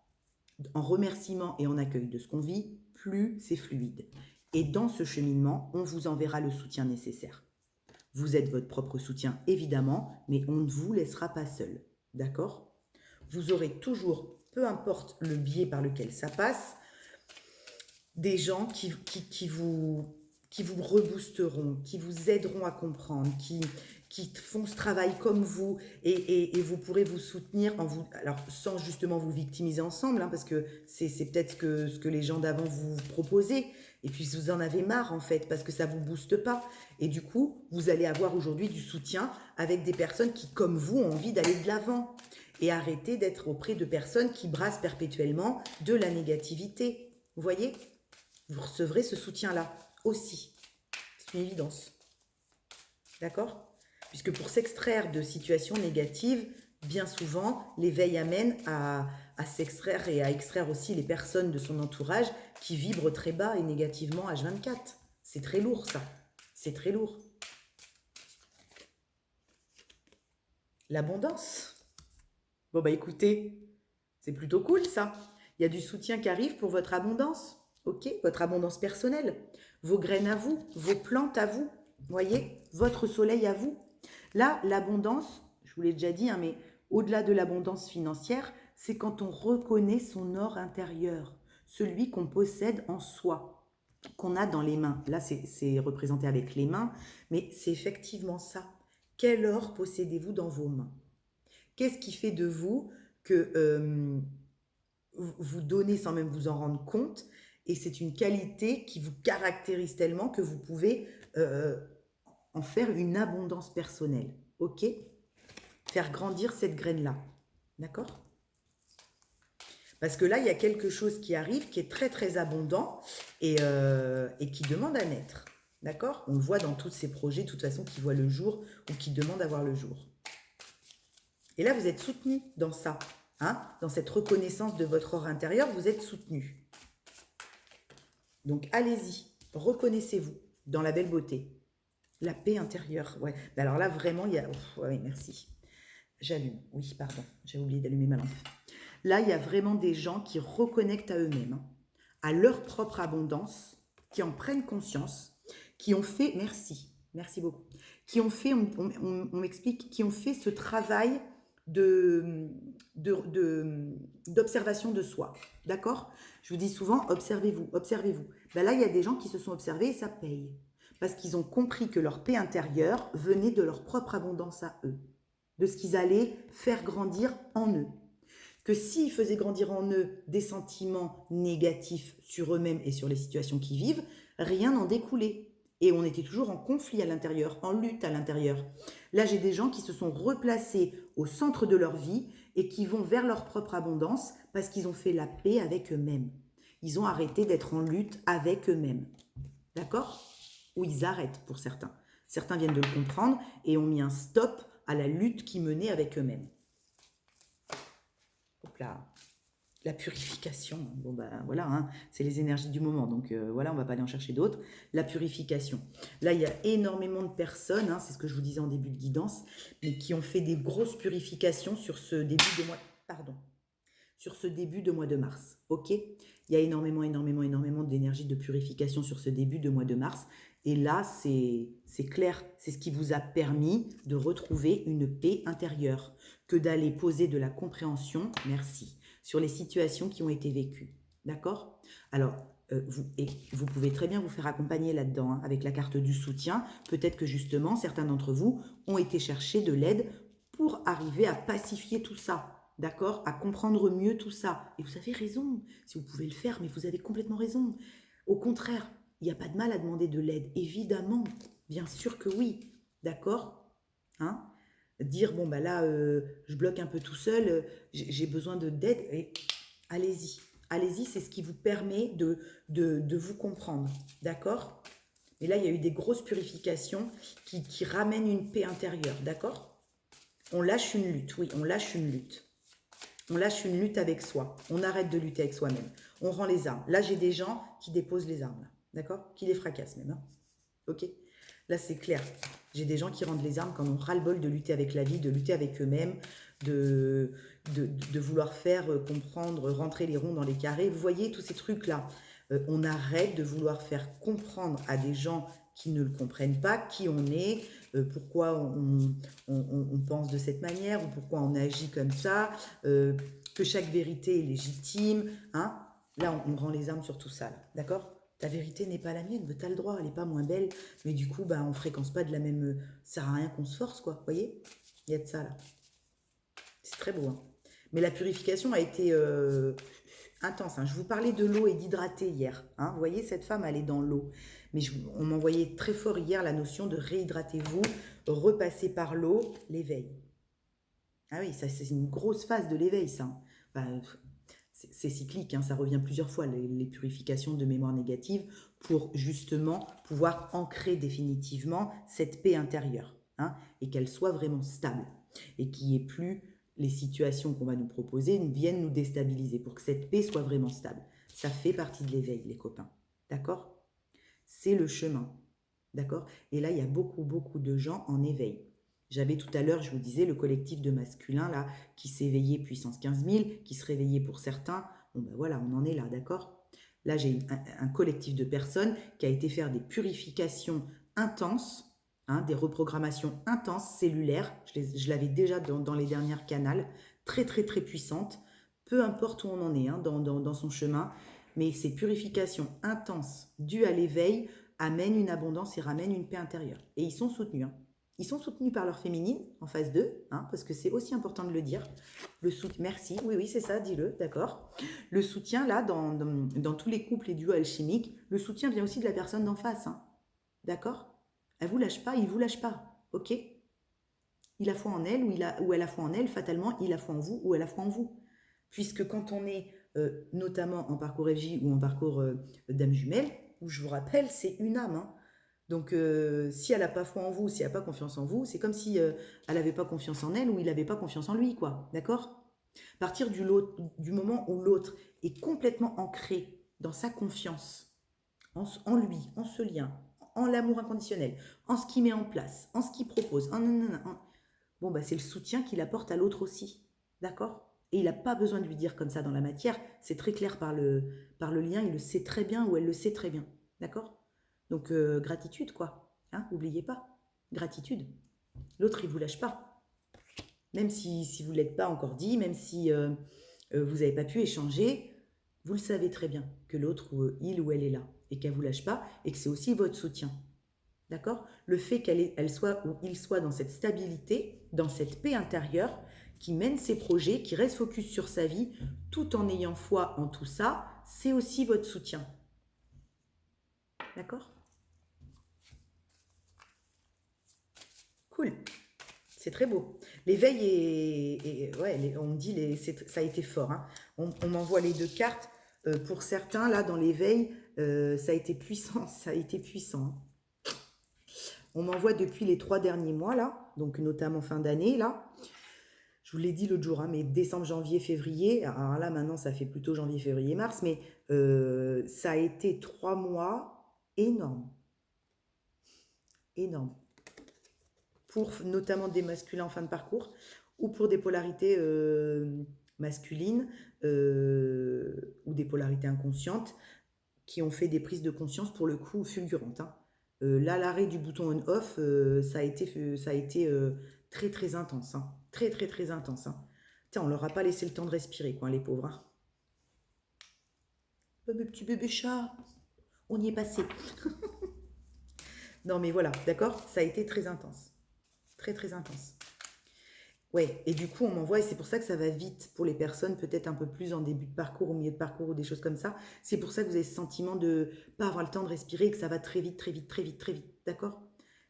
en remerciement et en accueil de ce qu'on vit, plus c'est fluide. Et dans ce cheminement, on vous enverra le soutien nécessaire. Vous êtes votre propre soutien, évidemment, mais on ne vous laissera pas seul. D'accord? Vous aurez toujours, peu importe le biais par lequel ça passe, des gens qui vous reboosteront, qui vous aideront à comprendre, qui font ce travail comme vous et vous pourrez vous soutenir alors sans justement vous victimiser ensemble, hein, parce que c'est peut-être ce que les gens d'avant vous proposaient et puis vous en avez marre en fait parce que ça vous booste pas et du coup vous allez avoir aujourd'hui du soutien avec des personnes qui comme vous ont envie d'aller de l'avant et arrêter d'être auprès de personnes qui brassent perpétuellement de la négativité. Vous voyez, vous recevrez ce soutien-là aussi. C'est une évidence. D'accord ? Puisque pour s'extraire de situations négatives, bien souvent, l'éveil amène à s'extraire et à extraire aussi les personnes de son entourage qui vibrent très bas et négativement H24. C'est très lourd, ça. C'est très lourd. L'abondance. Bon, bah écoutez, c'est plutôt cool, ça. Il y a du soutien qui arrive pour votre abondance. Ok, votre abondance personnelle, vos graines à vous, vos plantes à vous, voyez, votre soleil à vous. Là, l'abondance, je vous l'ai déjà dit, hein, mais au-delà de l'abondance financière, c'est quand on reconnaît son or intérieur, celui qu'on possède en soi, qu'on a dans les mains. Là, c'est représenté avec les mains, mais c'est effectivement ça. Quel or possédez-vous dans vos mains? Qu'est-ce qui fait de vous que vous donnez sans même vous en rendre compte et c'est une qualité qui vous caractérise tellement que vous pouvez en faire une abondance personnelle, ok? Faire grandir cette graine-là, d'accord? Parce que là, il y a quelque chose qui arrive qui est très très abondant et qui demande à naître, d'accord? On le voit dans tous ces projets, de toute façon, qui voient le jour ou qui demandent à voir le jour. Et là, vous êtes soutenu dans ça, hein? Dans cette reconnaissance de votre or intérieur, vous êtes soutenu. Donc, allez-y, reconnaissez-vous dans la belle beauté. La paix intérieure, ouais. Alors là, vraiment, il y a... ouais, merci. J'allume. Oui, pardon, j'ai oublié d'allumer ma lampe. Là, il y a vraiment des gens qui reconnectent à eux-mêmes, hein, à leur propre abondance, qui en prennent conscience, qui ont fait... Merci beaucoup. qui ont fait, on m'explique, qui ont fait ce travail de, d'observation de soi. D'accord? Je vous dis souvent, observez-vous, observez-vous. Ben là, il y a des gens qui se sont observés et ça paye. Parce qu'ils ont compris que leur paix intérieure venait de leur propre abondance à eux, de ce qu'ils allaient faire grandir en eux. Que s'ils faisaient grandir en eux des sentiments négatifs sur eux-mêmes et sur les situations qu'ils vivent, rien n'en découlait. Et on était toujours en conflit à l'intérieur, en lutte à l'intérieur. Là, j'ai des gens qui se sont replacés au centre de leur vie et qui vont vers leur propre abondance parce qu'ils ont fait la paix avec eux-mêmes. Ils ont arrêté d'être en lutte avec eux-mêmes. D'accord? Ou ils arrêtent pour certains. Certains viennent de le comprendre et ont mis un stop à la lutte qu'ils menaient avec eux-mêmes. Hop là. La purification, bon ben voilà, hein, c'est les énergies du moment, donc voilà, on va pas aller en chercher d'autres. La purification. Là, il y a énormément de personnes, hein, c'est ce que je vous disais en début de guidance, mais qui ont fait des grosses purifications sur ce début de mois, sur ce début de mois de mars, ok? Il y a énormément d'énergie de purification sur ce début de mois de mars, et là, c'est clair, c'est ce qui vous a permis de retrouver une paix intérieure, que d'aller poser de la compréhension, merci, sur les situations qui ont été vécues. D'accord? Alors, vous pouvez très bien vous faire accompagner là-dedans, hein, avec la carte du soutien. Peut-être que justement, certains d'entre vous ont été chercher de l'aide pour arriver à pacifier tout ça. D'accord? À comprendre mieux tout ça. Et vous avez raison, si vous pouvez le faire, mais vous avez complètement raison. Au contraire, il n'y a pas de mal à demander de l'aide. Évidemment, bien sûr que oui. D'accord? Hein? Dire, bon, bah là, je bloque un peu tout seul, j'ai besoin d'aide, et allez-y. Allez-y, c'est ce qui vous permet de vous comprendre. D'accord? Et là, il y a eu des grosses purifications qui ramènent une paix intérieure. D'accord? On lâche une lutte, oui, on lâche une lutte. On lâche une lutte avec soi. On arrête de lutter avec soi-même. On rend les armes. Là, j'ai des gens qui déposent les armes. D'accord? Qui les fracassent même. Hein? Ok? Là, c'est clair. J'ai des gens qui rendent les armes quand on ras-le-bol de lutter avec la vie, de lutter avec eux-mêmes, de vouloir faire comprendre, rentrer les ronds dans les carrés. Vous voyez, tous ces trucs-là. On arrête de vouloir faire comprendre à des gens qui ne le comprennent pas, qui on est, pourquoi on pense de cette manière, ou pourquoi on agit comme ça, que chaque vérité est légitime. Hein. Là, on rend les armes sur tout ça. D'accord? Ta vérité n'est pas la mienne, tu as le droit, elle n'est pas moins belle, mais du coup, bah, on ne fréquence pas de la même... Ça sert à rien qu'on se force, quoi, vous voyez? Il y a de ça, là. C'est très beau, hein. Mais la purification a été intense, hein. Je vous parlais de l'eau et d'hydrater hier, hein. Vous voyez, cette femme, elle est dans l'eau. Mais on m'envoyait très fort hier la notion de réhydratez-vous, repasser par l'eau, l'éveil. Ah oui, ça c'est une grosse phase de l'éveil, ça. Bah, c'est cyclique, hein, ça revient plusieurs fois, les purifications de mémoire négative, pour justement pouvoir ancrer définitivement cette paix intérieure, hein, et qu'elle soit vraiment stable, et qu'il n'y ait plus les situations qu'on va nous proposer viennent nous déstabiliser, pour que cette paix soit vraiment stable. Ça fait partie de l'éveil, les copains, d'accord? C'est le chemin, d'accord? Et là, il y a beaucoup de gens en éveil. J'avais tout à l'heure, je vous disais, le collectif de masculins là, qui s'éveillait puissance 15 000, qui se réveillait pour certains. Bon ben voilà, on en est là, d'accord? Là, j'ai un collectif de personnes qui a été faire des purifications intenses, hein, des reprogrammations intenses, cellulaires. Je l'avais déjà dans les dernières canals, très puissantes, peu importe où on en est, hein, dans son chemin. Mais ces purifications intenses dues à l'éveil amènent une abondance et ramènent une paix intérieure. Et ils sont soutenus, hein. Ils sont soutenus par leur féminine en phase 2, hein, parce que c'est aussi important de le dire. Le soutien, merci, oui, c'est ça, dis-le, d'accord. Le soutien, là, dans tous les couples et duos alchimiques, le soutien vient aussi de la personne d'en face, hein, d'accord. Elle vous lâche pas, il vous lâche pas, ok. Il a foi en elle ou elle a foi en elle, fatalement, il a foi en vous ou elle a foi en vous. Puisque quand on est notamment en parcours FJ ou en parcours Dame Jumelle, où je vous rappelle, c'est une âme, hein. Donc, si elle n'a pas foi en vous, si elle n'a pas confiance en vous, c'est comme si elle n'avait pas confiance en elle ou il n'avait pas confiance en lui, quoi. D'accord? À partir du moment où l'autre est complètement ancré dans sa confiance, en lui, en ce lien, en l'amour inconditionnel, en ce qu'il met en place, en ce qu'il propose, bon, bah, c'est le soutien qu'il apporte à l'autre aussi. D'accord? Et il n'a pas besoin de lui dire comme ça dans la matière, c'est très clair par le lien, il le sait très bien ou elle le sait très bien. D'accord? Donc, gratitude, quoi. Hein, n'oubliez pas. Gratitude. L'autre, il ne vous lâche pas. Même si vous ne l'êtes pas encore dit, même si vous n'avez pas pu échanger, vous le savez très bien que l'autre, il ou elle est là et qu'elle ne vous lâche pas et que c'est aussi votre soutien. D'accord? Le fait qu'elle soit ou il soit dans cette stabilité, dans cette paix intérieure, qui mène ses projets, qui reste focus sur sa vie, tout en ayant foi en tout ça, c'est aussi votre soutien. D'accord? Cool. C'est très beau. L'éveil ouais, on me dit, ça a été fort. Hein. On m'envoie les 2 cartes. Pour certains, là, dans l'éveil, ça a été puissant. Ça a été puissant. Hein. On m'envoie depuis les 3 derniers mois, là, donc notamment fin d'année, là. Je vous l'ai dit l'autre jour, hein, mais décembre, janvier, février. Alors là, maintenant, ça fait plutôt janvier, février, mars, mais ça a été 3 mois énormes. Énormes. Pour notamment des masculins en fin de parcours ou pour des polarités masculines ou des polarités inconscientes qui ont fait des prises de conscience pour le coup fulgurantes. Hein. Là, l'arrêt du bouton on-off, ça a été très très intense. Hein. Très très très intense. Hein. Tiens, on leur a pas laissé le temps de respirer, quoi, les pauvres. Hein. Mes petits bébés chats, on y est passé. Non mais voilà, d'accord, ça a été très intense. Très très intense. Ouais, et du coup, on m'envoie, et c'est pour ça que ça va vite pour les personnes, peut-être un peu plus en début de parcours, au milieu de parcours ou des choses comme ça. C'est pour ça que vous avez ce sentiment de pas avoir le temps de respirer et que ça va très vite, très vite, très vite, très vite. D'accord?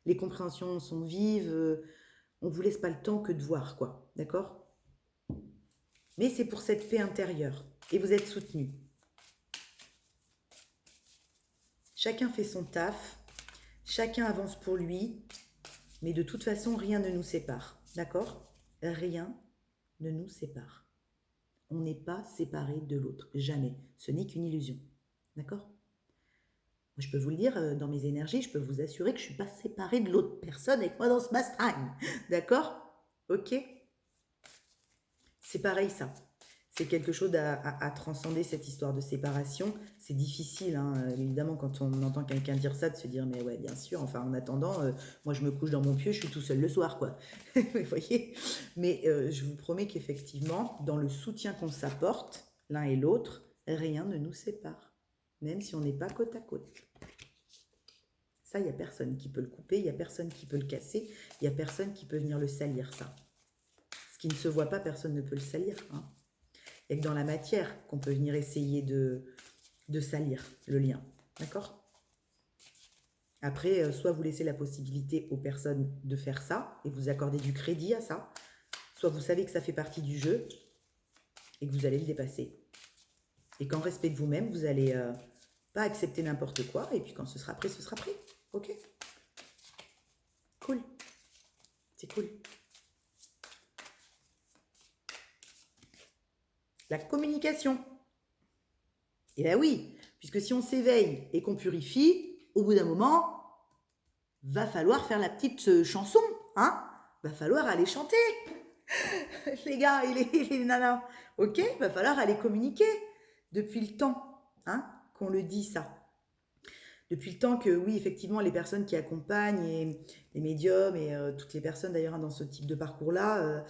Les compréhensions sont vives, on ne vous laisse pas le temps que de voir, quoi. D'accord? Mais c'est pour cette paix intérieure. Et vous êtes soutenu. Chacun fait son taf, chacun avance pour lui, mais de toute façon, rien ne nous sépare. D'accord? Rien ne nous sépare. On n'est pas séparé de l'autre, jamais. Ce n'est qu'une illusion. D'accord? Je peux vous le dire, dans mes énergies, je peux vous assurer que je ne suis pas séparée de l'autre personne avec moi dans ce Mastang. D'accord? Ok? C'est pareil ça. C'est quelque chose à transcender, cette histoire de séparation. C'est difficile, hein, évidemment, quand on entend quelqu'un dire ça, de se dire, mais ouais, bien sûr, enfin, en attendant, moi, je me couche dans mon pieu, je suis tout seul le soir, quoi. Vous voyez? Mais je vous promets qu'effectivement, dans le soutien qu'on s'apporte, l'un et l'autre, rien ne nous sépare, même si on n'est pas côte à côte. Ça, il n'y a personne qui peut le couper, il n'y a personne qui peut le casser, il n'y a personne qui peut venir le salir, ça. Ce qui ne se voit pas, personne ne peut le salir, hein. Il n'y a que dans la matière qu'on peut venir essayer de salir le lien. D'accord? Après, soit vous laissez la possibilité aux personnes de faire ça et vous accordez du crédit à ça, soit vous savez que ça fait partie du jeu et que vous allez le dépasser. Et qu'en respect de vous-même, vous n'allez pas accepter n'importe quoi. Et puis quand ce sera prêt, ce sera prêt. Ok? Cool. C'est cool. La communication. Et bien oui, puisque si on s'éveille et qu'on purifie, au bout d'un moment, va falloir faire la petite chanson, hein? Va falloir aller chanter, les gars et les nanas. Ok? Va falloir aller communiquer depuis le temps, hein, qu'on le dit ça. Depuis le temps que, oui, effectivement, les personnes qui accompagnent, et les médiums et toutes les personnes d'ailleurs dans ce type de parcours-là,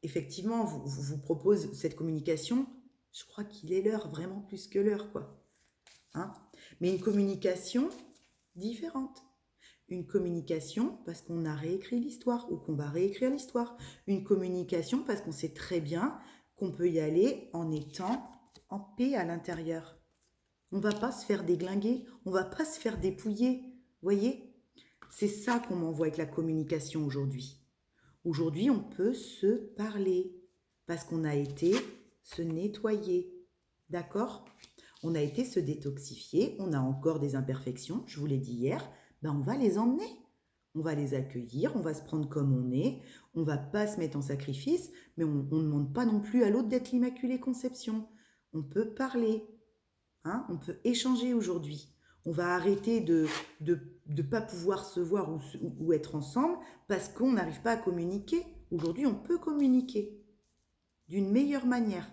effectivement, vous propose cette communication. Je crois qu'il est l'heure, vraiment plus que l'heure, quoi. Hein? Mais une communication différente. Une communication parce qu'on a réécrit l'histoire ou qu'on va réécrire l'histoire. Une communication parce qu'on sait très bien qu'on peut y aller en étant en paix à l'intérieur. On ne va pas se faire déglinguer, on ne va pas se faire dépouiller. Voyez? C'est ça qu'on m'envoie avec la communication aujourd'hui. Aujourd'hui, on peut se parler parce qu'on a été se nettoyer. D'accord? On a été se détoxifier, on a encore des imperfections, je vous l'ai dit hier, ben on va les emmener. On va les accueillir, on va se prendre comme on est, on ne va pas se mettre en sacrifice, mais on ne demande pas non plus à l'autre d'être l'Immaculée Conception. On peut parler, hein, on peut échanger aujourd'hui. On va arrêter de pas pouvoir se voir ou être ensemble parce qu'on n'arrive pas à communiquer. Aujourd'hui, on peut communiquer d'une meilleure manière.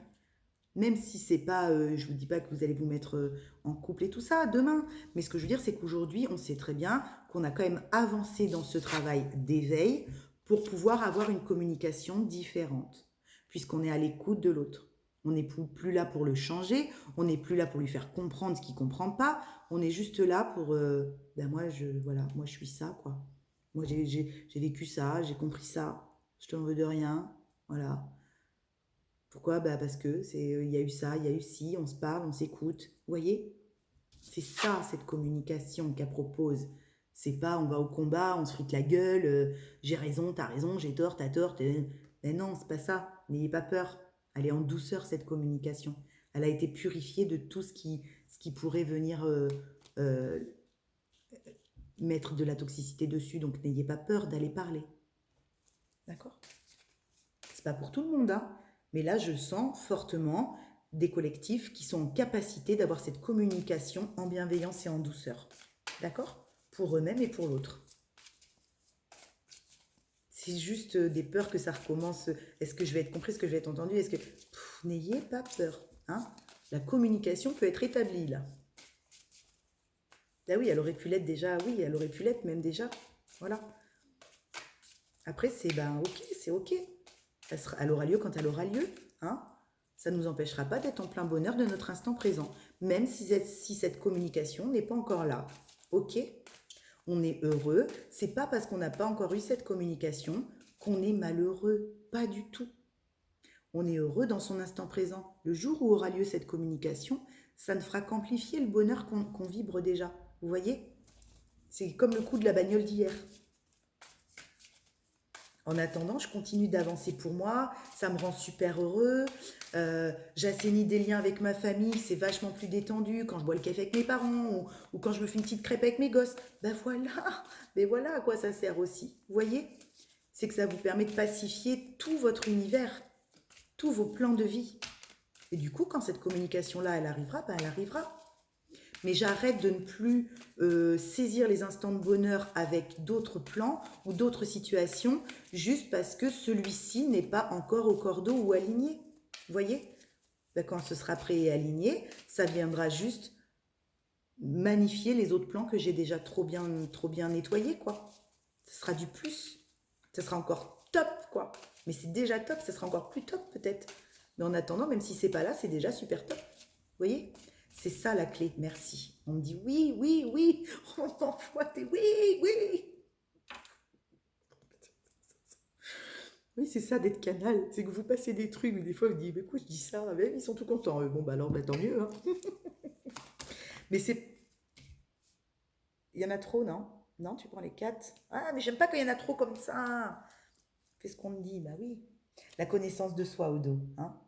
Même si c'est pas, je vous dis pas que vous allez vous mettre en couple et tout ça demain, mais ce que je veux dire, c'est qu'aujourd'hui, on sait très bien qu'on a quand même avancé dans ce travail d'éveil pour pouvoir avoir une communication différente, puisqu'on est à l'écoute de l'autre. On n'est plus là pour le changer, on n'est plus là pour lui faire comprendre ce qu'il ne comprend pas, on est juste là pour, ben voilà, moi je suis ça, quoi. Moi j'ai vécu ça, j'ai compris ça, je t'en veux de rien, voilà. Pourquoi? Bah parce que il y a eu ça, il y a eu ci, on se parle, on s'écoute. Vous voyez? C'est ça, cette communication qu'elle propose. C'est pas on va au combat, on se frite la gueule, j'ai raison, j'ai tort, t'as tort. Mais non, c'est pas ça. N'ayez pas peur. Elle est en douceur, cette communication. Elle a été purifiée de tout ce qui pourrait venir euh, mettre de la toxicité dessus. Donc n'ayez pas peur d'aller parler. D'accord? C'est pas pour tout le monde, hein. Mais là, je sens fortement des collectifs qui sont en capacité d'avoir cette communication en bienveillance et en douceur. D'accord? Pour eux-mêmes et pour l'autre. C'est juste des peurs que ça recommence. Est-ce que je vais être compris? Est-ce que je vais être entendu? Est-ce que... N'ayez pas peur. Hein? La communication peut être établie, là. Ah oui, elle aurait pu l'être déjà. Oui, elle aurait pu l'être même déjà. Voilà. Après, c'est ok, c'est ok. Elle aura lieu quand elle aura lieu. Hein? Ça ne nous empêchera pas d'être en plein bonheur de notre instant présent, même si cette communication n'est pas encore là. Ok? On est heureux. C'est pas parce qu'on n'a pas encore eu cette communication qu'on est malheureux. Pas du tout. On est heureux dans son instant présent. Le jour où aura lieu cette communication, ça ne fera qu'amplifier le bonheur qu'on vibre déjà. Vous voyez? C'est comme le coup de la bagnole d'hier. En attendant, je continue d'avancer pour moi, ça me rend super heureux, j'assainis des liens avec ma famille, c'est vachement plus détendu quand je bois le café avec mes parents ou quand je me fais une petite crêpe avec mes gosses. Ben voilà, mais voilà à quoi ça sert aussi. Vous voyez? C'est que ça vous permet de pacifier tout votre univers, tous vos plans de vie. Et du coup, quand cette communication-là, elle arrivera, ben elle arrivera. Mais j'arrête de ne plus saisir les instants de bonheur avec d'autres plans ou d'autres situations juste parce que celui-ci n'est pas encore au cordeau ou aligné. Vous voyez? Ben, quand ce sera prêt et aligné, ça viendra juste magnifier les autres plans que j'ai déjà trop bien nettoyés, quoi. Ce sera du plus. Ce sera encore top, quoi. Mais c'est déjà top, ce sera encore plus top peut-être. Mais en attendant, même si c'est pas là, c'est déjà super top. Vous voyez? C'est ça la clé, merci. On me dit oui, oui, oui, on t'envoie tes oui, oui. Oui, c'est ça d'être canal, c'est que vous passez des trucs, des fois vous dites, mais quoi je dis ça, mais ils sont tout contents. Bon, bah alors, bah, tant mieux. Hein. Mais c'est... Il y en a trop, non? Non, tu prends les 4. Ah, mais j'aime pas quand il y en a trop comme ça. Fais ce qu'on me dit, bah oui. La connaissance de soi, Odo, hein?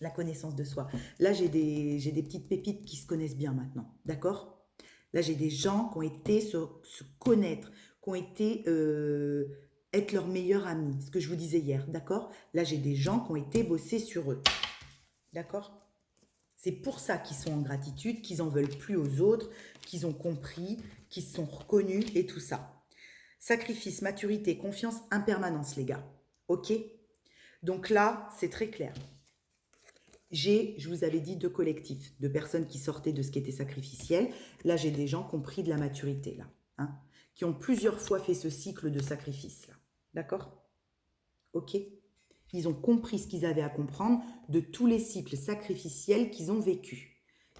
La connaissance de soi. Là, j'ai des petites pépites qui se connaissent bien maintenant, d'accord? Là, j'ai des gens qui ont été se connaître, qui ont été être leurs meilleurs amis, ce que je vous disais hier, d'accord? Là, j'ai des gens qui ont été bossés sur eux, d'accord? C'est pour ça qu'ils sont en gratitude, qu'ils en veulent plus aux autres, qu'ils ont compris, qu'ils se sont reconnus et tout ça. Sacrifice, maturité, confiance, impermanence, les gars. Ok? Donc là, c'est très clair. Je vous avais dit, deux collectifs, de personnes qui sortaient de ce qui était sacrificiel. Là, j'ai des gens qui ont pris de la maturité, là, hein, qui ont plusieurs fois fait ce cycle de sacrifice, là. D'accord? Ok? Ils ont compris ce qu'ils avaient à comprendre de tous les cycles sacrificiels qu'ils ont vécus.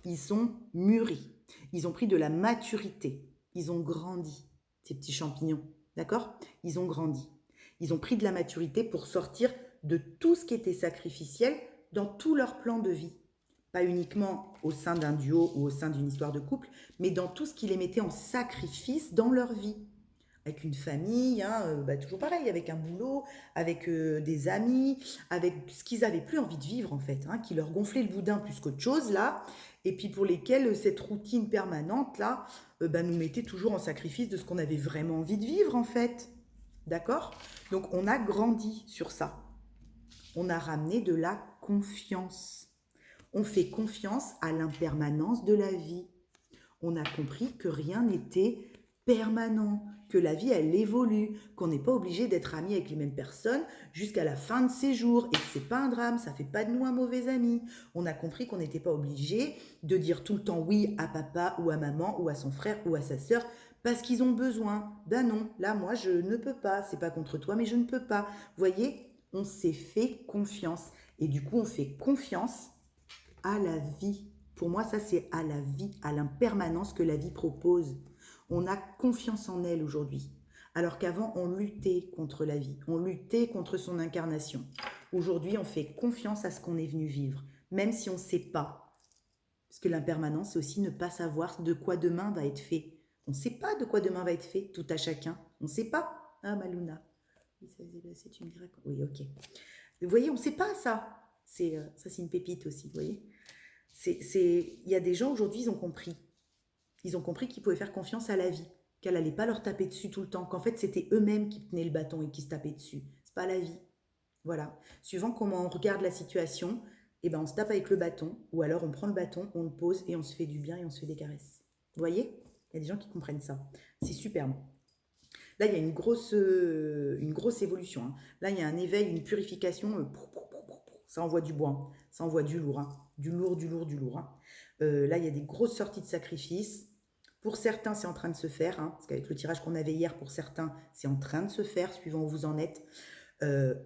Ils sont mûris. Ils ont pris de la maturité. Ils ont grandi, ces petits champignons. D'accord? Ils ont grandi. Ils ont pris de la maturité pour sortir de tout ce qui était sacrificiel dans tout leur plan de vie. Pas uniquement au sein d'un duo ou au sein d'une histoire de couple, mais dans tout ce qui les mettait en sacrifice dans leur vie. Avec une famille, hein, toujours pareil, avec un boulot, avec des amis, avec ce qu'ils n'avaient plus envie de vivre en fait, hein, qui leur gonflait le boudin plus qu'autre chose là, et puis pour lesquels cette routine permanente là nous mettait toujours en sacrifice de ce qu'on avait vraiment envie de vivre en fait. D'accord? Donc on a grandi sur ça. On a ramené de la confiance. On fait confiance à l'impermanence de la vie. On a compris que rien n'était permanent, que la vie, elle évolue, qu'on n'est pas obligé d'être ami avec les mêmes personnes jusqu'à la fin de ses jours et que c'est pas un drame, ça fait pas de nous un mauvais ami. On a compris qu'on n'était pas obligé de dire tout le temps oui à papa ou à maman ou à son frère ou à sa sœur parce qu'ils ont besoin. Ben non, là, moi, je ne peux pas. C'est pas contre toi, mais je ne peux pas. Vous voyez, on s'est fait confiance. Et du coup, on fait confiance à la vie. Pour moi, ça, c'est à la vie, à l'impermanence que la vie propose. On a confiance en elle aujourd'hui. Alors qu'avant, on luttait contre la vie, on luttait contre son incarnation. Aujourd'hui, on fait confiance à ce qu'on est venu vivre, même si on ne sait pas. Parce que l'impermanence, c'est aussi ne pas savoir de quoi demain va être fait. On ne sait pas de quoi demain va être fait, tout à chacun. On ne sait pas. Ah, Maluna. Oui, ça faisait passer, tu me diras. Oui, ok. Vous voyez, on ne sait pas ça. Ça, c'est une pépite aussi, vous voyez. Il y a des gens aujourd'hui, ils ont compris. Ils ont compris qu'ils pouvaient faire confiance à la vie, qu'elle n'allait pas leur taper dessus tout le temps, qu'en fait c'était eux-mêmes qui tenaient le bâton et qui se tapaient dessus. C'est pas la vie. Voilà. Suivant comment on regarde la situation, eh ben on se tape avec le bâton, ou alors on prend le bâton, on le pose et on se fait du bien et on se fait des caresses. Vous voyez? Il y a des gens qui comprennent ça. C'est superbe. Là, il y a une grosse évolution, hein. Là, il y a un éveil, une purification. Ça envoie du bois, hein. Ça envoie du lourd, hein. Du lourd, du lourd, du lourd, hein. Là, il y a des grosses sorties de sacrifices. Pour certains, c'est en train de se faire, hein, parce qu'avec le tirage qu'on avait hier, pour certains, c'est en train de se faire, suivant où vous en êtes.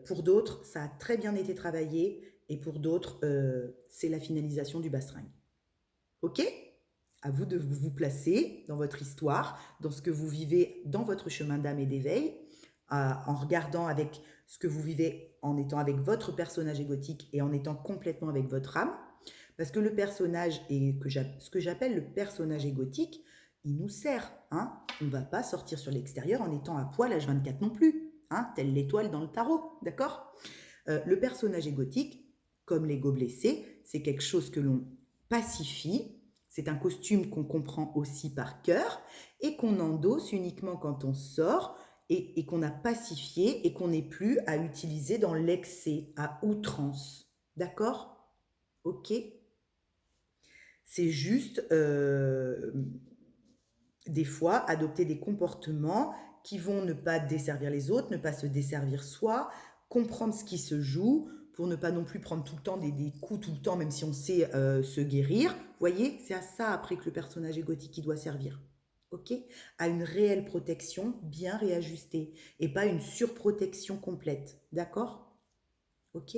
Pour d'autres, ça a très bien été travaillé, et pour d'autres, c'est la finalisation du bastringue. Ok? À vous de vous placer dans votre histoire, dans ce que vous vivez dans votre chemin d'âme et d'éveil, en regardant avec ce que vous vivez en étant avec votre personnage égotique et en étant complètement avec votre âme. Parce que le personnage, ce que j'appelle le personnage égotique, il nous sert. Hein. On ne va pas sortir sur l'extérieur en étant à poil H24 non plus, hein, telle l'étoile dans le tarot, d'accord? Le personnage égotique, comme l'ego blessé, c'est quelque chose que l'on pacifie. C'est un costume qu'on comprend aussi par cœur et qu'on endosse uniquement quand on sort et qu'on a pacifié et qu'on n'est plus à utiliser dans l'excès, à outrance. D'accord? Ok? C'est juste, des fois, adopter des comportements qui vont ne pas desservir les autres, ne pas se desservir soi, comprendre ce qui se joue, pour ne pas non plus prendre tout le temps des coups tout le temps, même si on sait se guérir. Vous voyez, c'est à ça après que le personnage égotique qui doit servir. Ok? À une réelle protection bien réajustée et pas une surprotection complète. D'accord? Ok?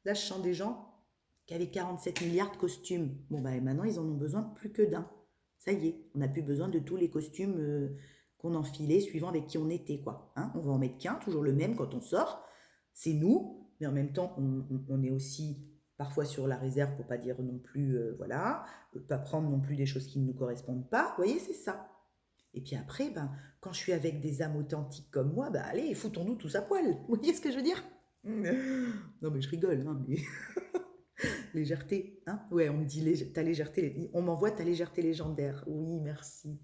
Là, je sens des gens qui avaient 47 milliards de costumes. Bon, bah maintenant, ils en ont besoin plus que d'un. Ça y est, on n'a plus besoin de tous les costumes qu'on enfilait suivant avec qui on était, quoi. Hein, on va en mettre qu'un, toujours le même quand on sort. C'est nous, mais en même temps, on est aussi parfois sur la réserve pour pas dire non plus, voilà, pas prendre non plus des choses qui ne nous correspondent pas. Vous voyez, c'est ça. Et puis après, ben, quand je suis avec des âmes authentiques comme moi, ben allez, foutons-nous tous à poil. Vous voyez ce que je veux dire? Non, mais je rigole, hein, mais légèreté, hein? Ouais, on me dit ta légèreté, on m'envoie ta légèreté légendaire. Oui, merci.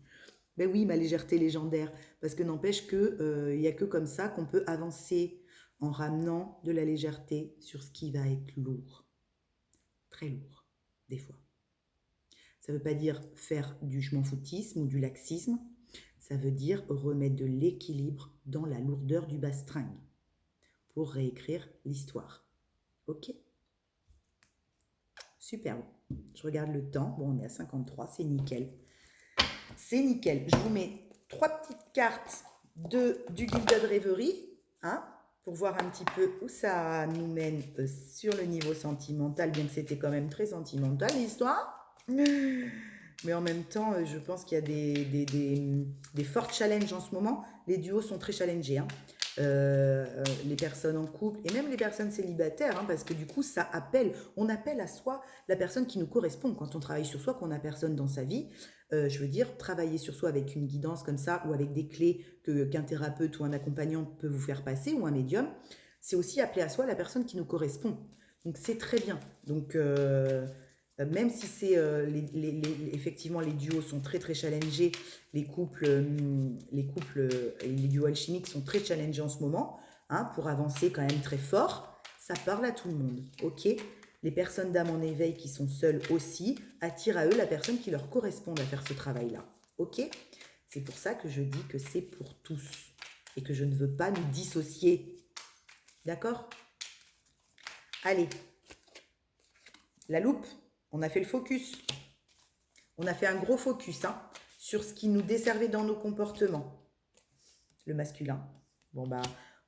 Ben oui, ma légèreté légendaire, parce que n'empêche que il y a que comme ça qu'on peut avancer en ramenant de la légèreté sur ce qui va être lourd, très lourd, des fois. Ça ne veut pas dire faire du je m'en foutisme ou du laxisme, ça veut dire remettre de l'équilibre dans la lourdeur du bastringue pour réécrire l'histoire. Ok? Superbe. Je regarde le temps. Bon, on est à 53, c'est nickel. C'est nickel. Je vous mets 3 petites cartes du Gilded Reverie, hein, pour voir un petit peu où ça nous mène sur le niveau sentimental, bien que c'était quand même très sentimental l'histoire. Mais en même temps, je pense qu'il y a des forts challenges en ce moment. Les duos sont très challengés, hein. Les personnes en couple et même les personnes célibataires, hein, parce que du coup, on appelle à soi la personne qui nous correspond. Quand on travaille sur soi, qu'on n'a personne dans sa vie, je veux dire, travailler sur soi avec une guidance comme ça ou avec des clés qu'un thérapeute ou un accompagnant peut vous faire passer ou un médium, c'est aussi appeler à soi la personne qui nous correspond. Donc, c'est très bien. Donc, même si c'est effectivement les duos sont très très challengés, les couples et les duos alchimiques sont très challengés en ce moment, hein, pour avancer quand même très fort, ça parle à tout le monde, ok? Les personnes d'âme en éveil qui sont seules aussi attirent à eux la personne qui leur correspond à faire ce travail-là, ok? C'est pour ça que je dis que c'est pour tous et que je ne veux pas nous dissocier. D'accord? Allez, la loupe, on a fait le focus. On a fait un gros focus sur ce qui nous desservait dans nos comportements. Le masculin. Bon, bah,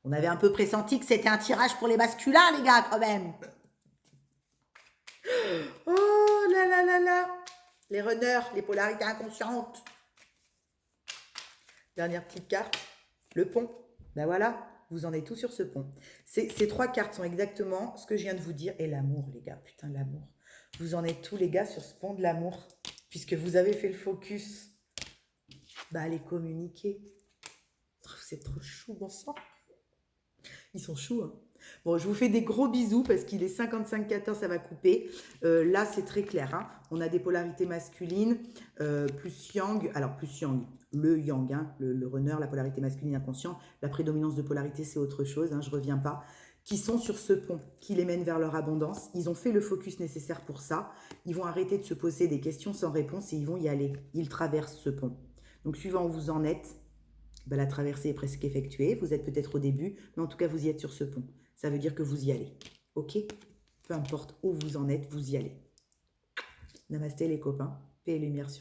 on avait un peu pressenti que c'était un tirage pour les masculins, les gars, quand même. Oh là là là là. Les runners, les polarités inconscientes. Dernière petite carte, le pont. Ben voilà, vous en êtes tous sur ce pont. Ces 3 cartes sont exactement ce que je viens de vous dire. Et l'amour, les gars, putain, l'amour. Vous en êtes tous, les gars, sur ce pont de l'amour. Puisque vous avez fait le focus. Bah, allez communiquer. C'est trop chou, bon sang. Ils sont choux, hein. Bon, je vous fais des gros bisous parce qu'il est 55-14, ça va couper. Là, c'est très clair, hein. On a des polarités masculines, plus yang. Alors, plus yang, le yang, hein, le runner, la polarité masculine inconscient. La prédominance de polarité, c'est autre chose, hein, je ne reviens pas. Qui sont sur ce pont, qui les mène vers leur abondance. Ils ont fait le focus nécessaire pour ça. Ils vont arrêter de se poser des questions sans réponse et ils vont y aller. Ils traversent ce pont. Donc, suivant où vous en êtes, ben, la traversée est presque effectuée. Vous êtes peut-être au début, mais en tout cas, vous y êtes sur ce pont. Ça veut dire que vous y allez. OK? Peu importe où vous en êtes, vous y allez. Namasté les copains. Paix et lumière sur vous.